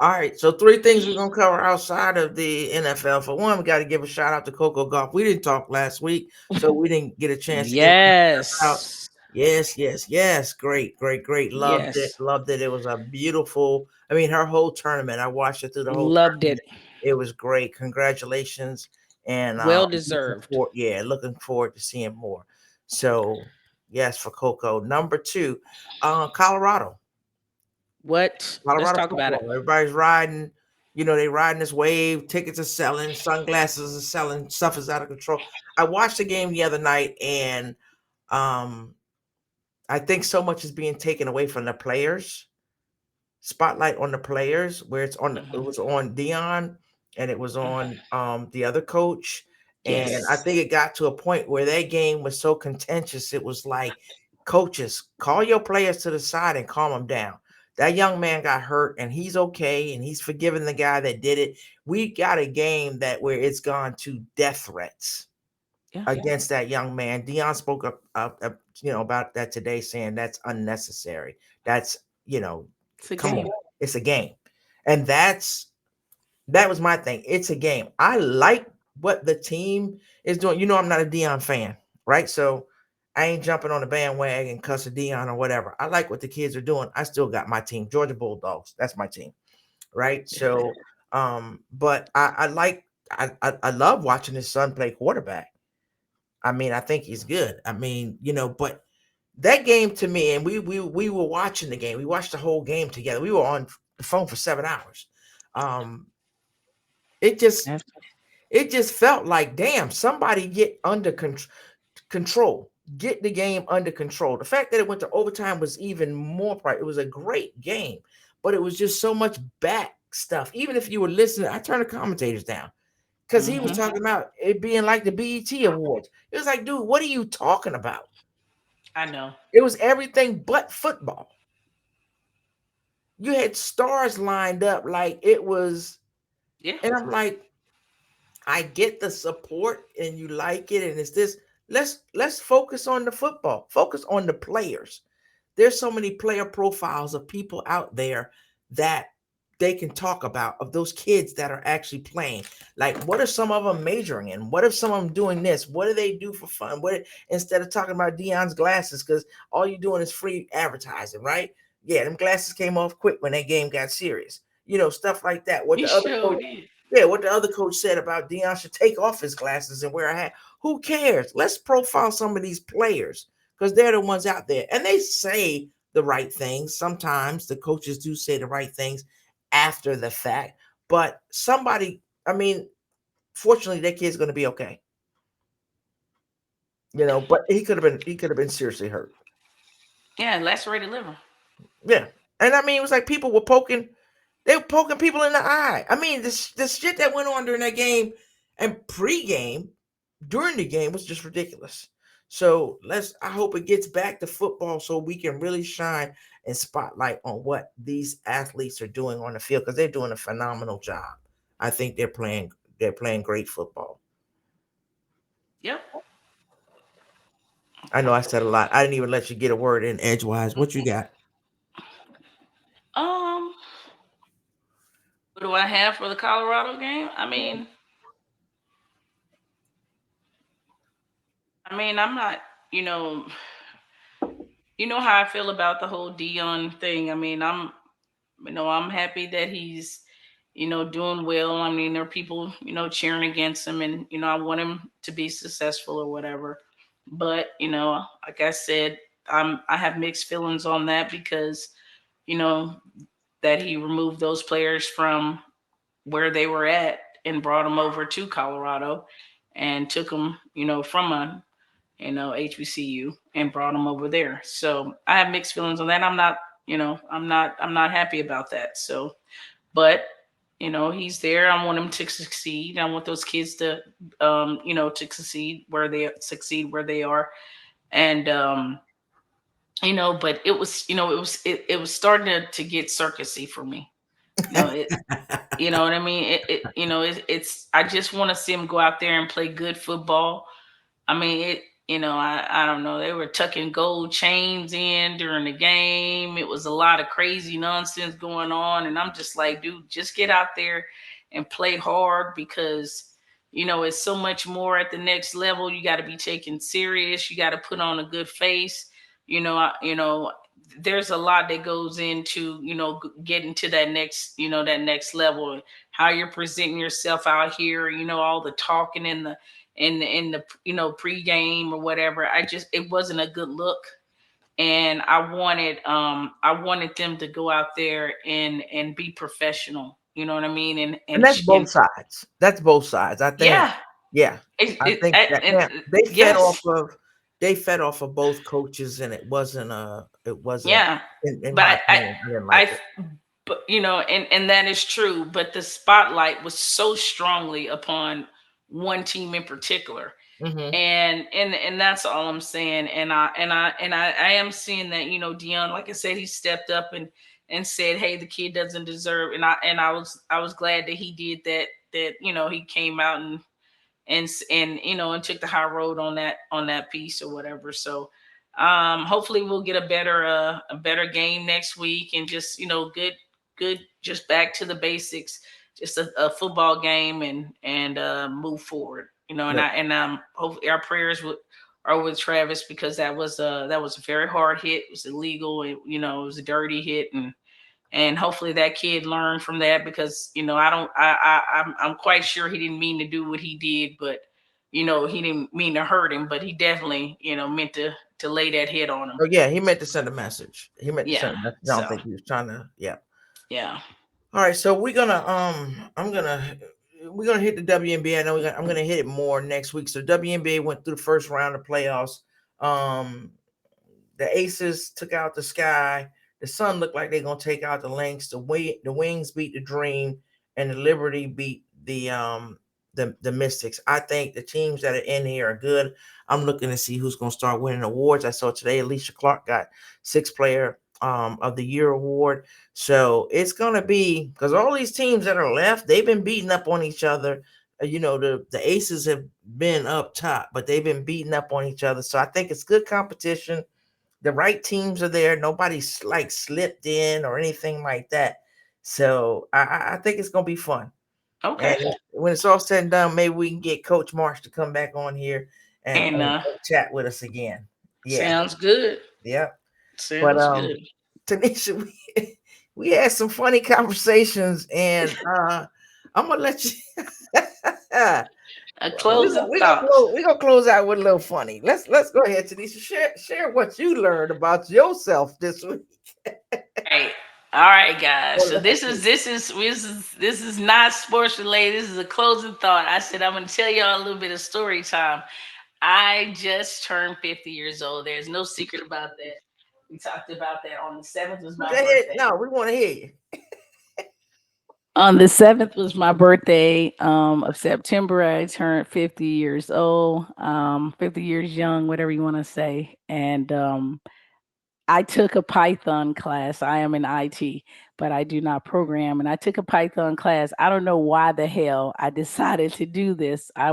All right, so three things we're gonna cover outside of the NFL. For one, we got to give a shout out to Coco Golf. We didn't talk last week, so we didn't get a chance to give a shout out. Yes. Yes, yes, yes. Great, great, great. Loved it. Yes. Loved it. It was a beautiful. I mean, her whole tournament. I watched it through the whole Loved tournament. it. It was great. Congratulations, and Well looking deserved. forward. Yeah, looking forward to seeing more. So, yes, for Coco. Number two, Colorado. What? Let's Colorado talk about it. football. Everybody's riding. They riding this wave. Tickets are selling. Sunglasses are selling. Stuff is out of control. I watched the game the other night, and um, I think so much is being taken away from the players. Spotlight on the players, where it Hmm. was on Dion, and it was on the other coach. And I Yes. think it got to a point where that game was so contentious. It was like, coaches, call your players to the side and calm them down. That young man got hurt, and he's okay, and he's forgiven the guy that did it. We got a game that where it's gone to death threats Yeah. against that young man. Dion spoke about that today, saying that's unnecessary. That's you know, It's a come on, game. it's a game, and that was my thing. It's a game. I like what the team is doing. I'm not a Dion fan, right? So I ain't jumping on the bandwagon, cussing Dion or whatever. I like what the kids are doing. I still got my team, Georgia Bulldogs. That's my team, right? Yeah. So, but I love watching his son play quarterback. I mean, I think he's good. I mean, but that game to me, and we were watching the game. We watched the whole game together. We were on the phone for 7 hours. Um, it just That's- it just felt like, damn, somebody get under control. Get the game under control. The fact that it went to overtime was even more It was a great game, but it was just so much back stuff. Even if you were listening, I turned the commentators down because he was Mhm. talking about it being like the BET Awards. It was like, dude, what are you talking about? I know. It was everything but football. You had stars lined up like it was, Yeah. and I'm like, I get the support and you like it, and it's this. Let's focus on the football. Focus on the players. There's so many player profiles of people out there that they can talk about, of those kids that are actually playing. Like, what are some of them majoring in? What if some of them doing this? What do they do for fun? What, instead of talking about Dion's glasses, because all you're doing is free advertising, right? Yeah, them glasses came off quick when that game got serious. Stuff like that. He showed it. What the other coach said about Dion should take off his glasses and wear a hat. Who cares? Let's profile some of these players because they're the ones out there, and they say the right things. Sometimes the coaches do say the right things after the fact, but somebody, I mean, fortunately, that kid's going to be okay. But he could have been seriously hurt. Yeah, lacerated liver. Yeah, and I mean, it was like people were poking, they were poking people in the eye. I mean, this shit that went on during that game and pre-game, during the game was just ridiculous. So I hope it gets back to football so we can really shine and spotlight on what these athletes are doing on the field because they're doing a phenomenal job. I think they're playing great football. Yep. I know I said a lot. I didn't even let you get a word in edgewise. What you got? Um, what do I have for the Colorado game? I mean, I'm not, you know, you know how I feel about the whole Dion thing. I'm happy that he's, doing well. I mean, there are people, cheering against him, and I want him to be successful or whatever. But like I said, I have mixed feelings on that because you know that he removed those players from where they were at and brought them over to Colorado and took them, from a HBCU and brought them over there. So I have mixed feelings on that. I'm not happy about that. So, but he's there. I want him to succeed. I want those kids to, to succeed where they are. And but it was starting to get circusy for me. You know, it, you know what I mean? It's I just want to see him go out there and play good football. I mean, I don't know. They were tucking gold chains in during the game. It was a lot of crazy nonsense going on. And I'm just like, dude, just get out there and play hard because, it's so much more at the next level. You got to be taken serious. You got to put on a good face. There's a lot that goes into, getting to that next level, how you're presenting yourself out here, all the talking and the pregame or whatever. It wasn't a good look, and I wanted them to go out there and be professional. You know what I mean? And And and that's sh- and both sides. That's both sides. I think, yeah, yeah, it, I it, think that and yeah, they fed off yes, of they fed off of both coaches, and it wasn't. yeah, In but my I I opinion, I didn't like I it. but and that is true, but the spotlight was so strongly upon one team in particular. Hmm. And that's all I'm saying. And I am seeing that, Dion, like I said, he stepped up and said, hey, the kid doesn't deserve. And I was glad that he did that. That he came out and took the high road on that piece or whatever. So hopefully we'll get a better game next week, and just good, just back to the basics, just a football game, and move forward. And Yep. hopefully our prayers are with Travis, because that was a very hard hit. It was illegal. It was a dirty hit, and hopefully that kid learned from that, because I don't I'm quite sure he didn't mean to do what he did, but he didn't mean to hurt him, but he definitely meant to lay that hit on him. Oh yeah, he meant to send a message. He meant to Yeah. send a message. I don't So think he was trying to. Yeah. yeah. All right, so we're gonna hit the WNBA. I know I'm gonna hit it more next week. So WNBA went through the first round of playoffs. Um, the Aces took out the Sky. The Sun looked like they're gonna take out the Lynx. The Wings beat the Dream, and the Liberty beat the Mystics. I think the teams that are in here are good. I'm looking to see who's gonna start winning awards. I saw today Alicia Clark got Sixth Player of the Year award. So it's gonna be because all these teams that are left, they've been beating up on each other. The Aces have been up top, but they've been beating up on each other. So I think it's good competition. The right teams are there. Nobody's like slipped in or anything like that. So I think it's gonna be fun. And Okay. when it's all said and done, maybe we can get Coach Marsh to come back on here and, And and chat with us again. Yeah, sounds good. yeah. But Sounds good. Tanisha, we had some funny conversations, and I'm gonna let you. I'm A Well, we're gonna closing we gonna thought. close we gonna close out with a little funny. Let's go ahead, Tanisha. Share what you learned about yourself this week. Right. All right, guys. Well, So this is not sports related. This is a closing thought. I said I'm going to tell y'all a little bit of story time. I just turned 50 years old. There's no secret about that. We talked about that. On the 7th was my birthday. no, we want to hear you. On the 7th was my birthday of September. I turned 50 years old, 50 years young, whatever you want to say. And I took a Python class. I am in IT, but I do not program. And I took a Python class. I don't know why the hell I decided to do this. I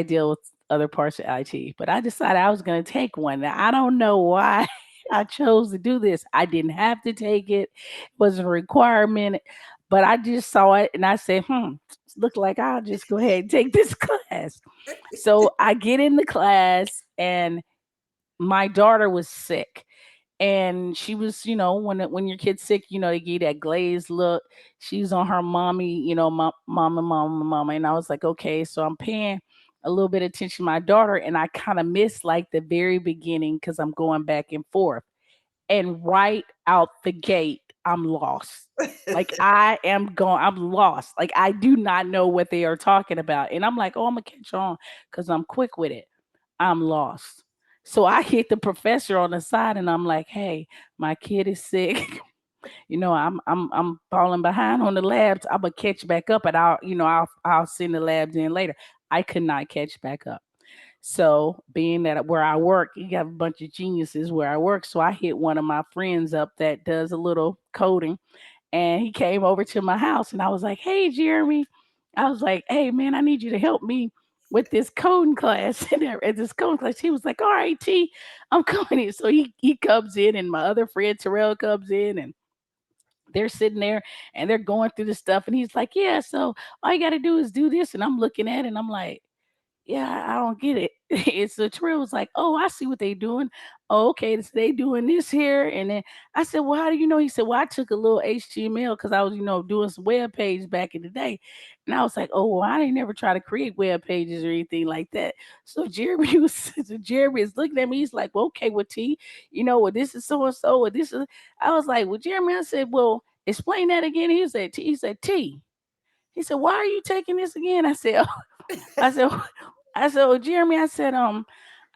deal with other parts of IT, but I decided I was going to take one. Now, I don't know why I chose to do this. I didn't have to take it, it wasn't a requirement, but I just saw it and I said, look like I'll just go ahead and take this class. So I get in the class and my daughter was sick and she was, when your kid's sick, they give you that glazed look. She's on her mommy, mama, and I was like, okay, so I'm paying a little bit of attention to my daughter, and I kind of missed like the very beginning because I'm going back and forth, and right out the gate, I'm lost. Like I'm lost. Like I do not know what they are talking about, and I'm like, oh, I'm gonna catch on because I'm quick with it. I'm lost. So I hit the professor on the side and I'm like, "Hey, my kid is sick. I'm falling behind on the labs. I'm gonna catch back up, and I'll send the labs in later." I could not catch back up. So, being that where I work, you got a bunch of geniuses where I work. So I hit one of my friends up that does a little coding, and he came over to my house and I was like, "Hey, Jeremy." I was like, "Hey, man, I need you to help me with this coding class." And at this coding class, he was like, "All right, T, I'm coming in." So he comes in and my other friend Terrell comes in and they're sitting there and they're going through the stuff and he's like, "Yeah, so all you got to do is do this." And I'm looking at it and I'm like, yeah, I don't get it. It's the Trill was like, oh, I see what they doing. Oh, okay, so they doing this here. And then I said, well, how do you know? He said, well, I took a little HTML because I was, doing some web pages back in the day. And I was like, oh, well, I didn't never try to create web pages or anything like that. So Jeremy so Jeremy is looking at me. He's like, well, okay, well, T, well, this is so and so, or this is. I was like, well, Jeremy, I said, well, explain that again. He said, T. He said, why are you taking this again? I said, I said, "Oh, Jeremy," I said, "Oh,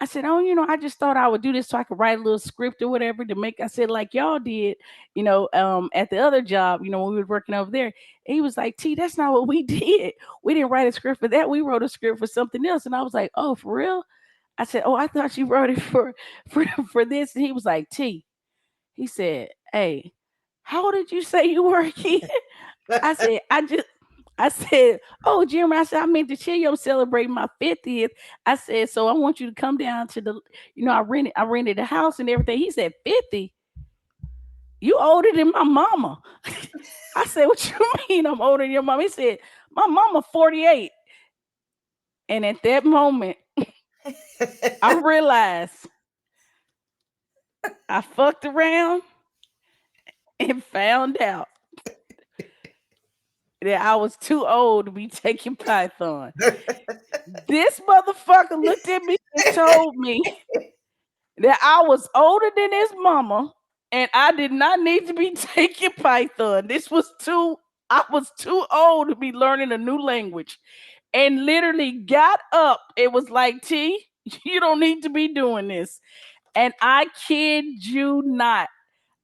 I just thought I would do this so I could write a little script or whatever to make," I said, like y'all did, at the other job, when we were working over there. And he was like, T, that's not what we did. We didn't write a script for that. We wrote a script for something else. And I was like, oh, for real? I said, oh, I thought you wrote it for this. And he was like, T, he said, hey, how old did you say you were again? I said, I said, oh, Jim, I said, I meant to tell you I'm celebrating my 50th. I said, so I want you to come down to I rented a house and everything. He said, 50? You older than my mama. I said, what you mean I'm older than your mama? He said, my mama 48. And at that moment, I realized I fucked around and found out that I was too old to be taking Python. This motherfucker looked at me and told me that I was older than his mama and I did not need to be taking Python. I was too old to be learning a new language and literally got up. It was like, T, you don't need to be doing this. And I kid you not,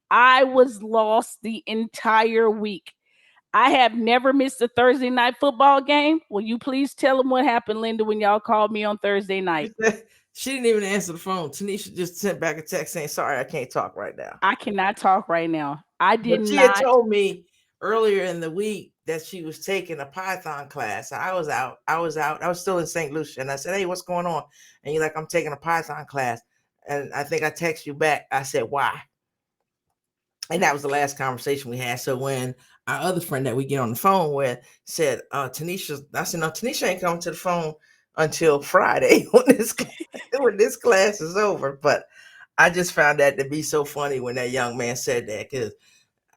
I was lost the entire week. I have never missed a Thursday night football game. Will you please tell them what happened, Linda, when y'all called me on Thursday night? She didn't even answer the phone. Tanisha just sent back a text saying, "Sorry, I can't talk right now." I cannot talk right now. I did But she had not. told me earlier in the week that she was taking a Python class. I was out. I was out. I was still in St. Lucia, and I said, "Hey, what's going on?" And you're like, "I'm taking a Python class." And I think I text you back. I said, "Why?" And that was the last conversation we had. So when our other friend that we get on the phone with said, Tanisha, I said, no, Tanisha ain't coming to the phone until Friday when this class is over. But I just found that to be so funny when that young man said that, because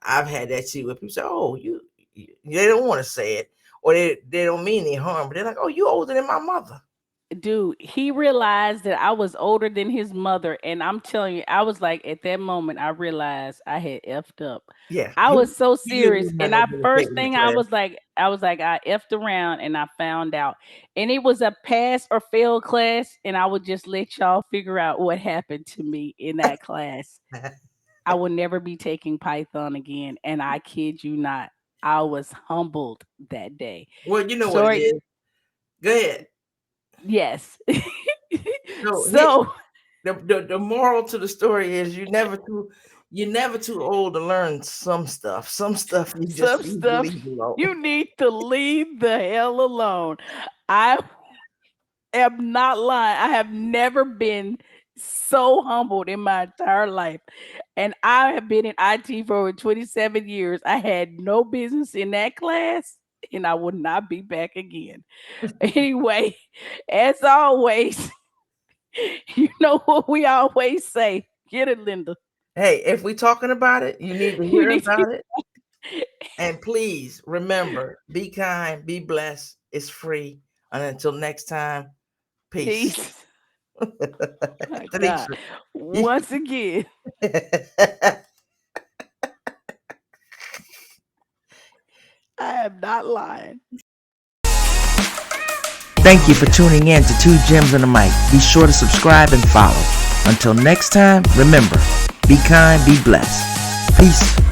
I've had that too. Where people say, "Oh, you," they don't want to say it, or they don't mean any harm, but they're like, oh, you older than my mother. Dude, he realized that I was older than his mother, and I'm telling you, I was like, at that moment, I realized I had effed up. Yeah, I was so he didn't serious, even have and no I business first taking the thing class. I effed around, and I found out, and it was a pass or fail class, and I would just let y'all figure out what happened to me in that class. I will never be taking Python again, and I kid you not, I was humbled that day. Well, you know what it Sorry, is. Go ahead. yes. So So the moral to the story is you're never too old to learn some stuff. Some stuff you just some need to stuff leave alone. you need to leave the hell alone. I am not lying. I have never been so humbled in my entire life. And I have been in IT for over 27 years. I had no business in that class, and I will not be back again. Anyway, as always, you know what we always say. Get it, Linda. Hey, if we're talking about it, you need to You hear need to about it. And please remember, be kind, be blessed. It's free. And until next time, peace. peace. My God. Tanisha, Once again, I am not lying. Thank you for tuning in to Two Gems and a Mic. Be sure to subscribe and follow. Until next time, remember, be kind, be blessed. Peace.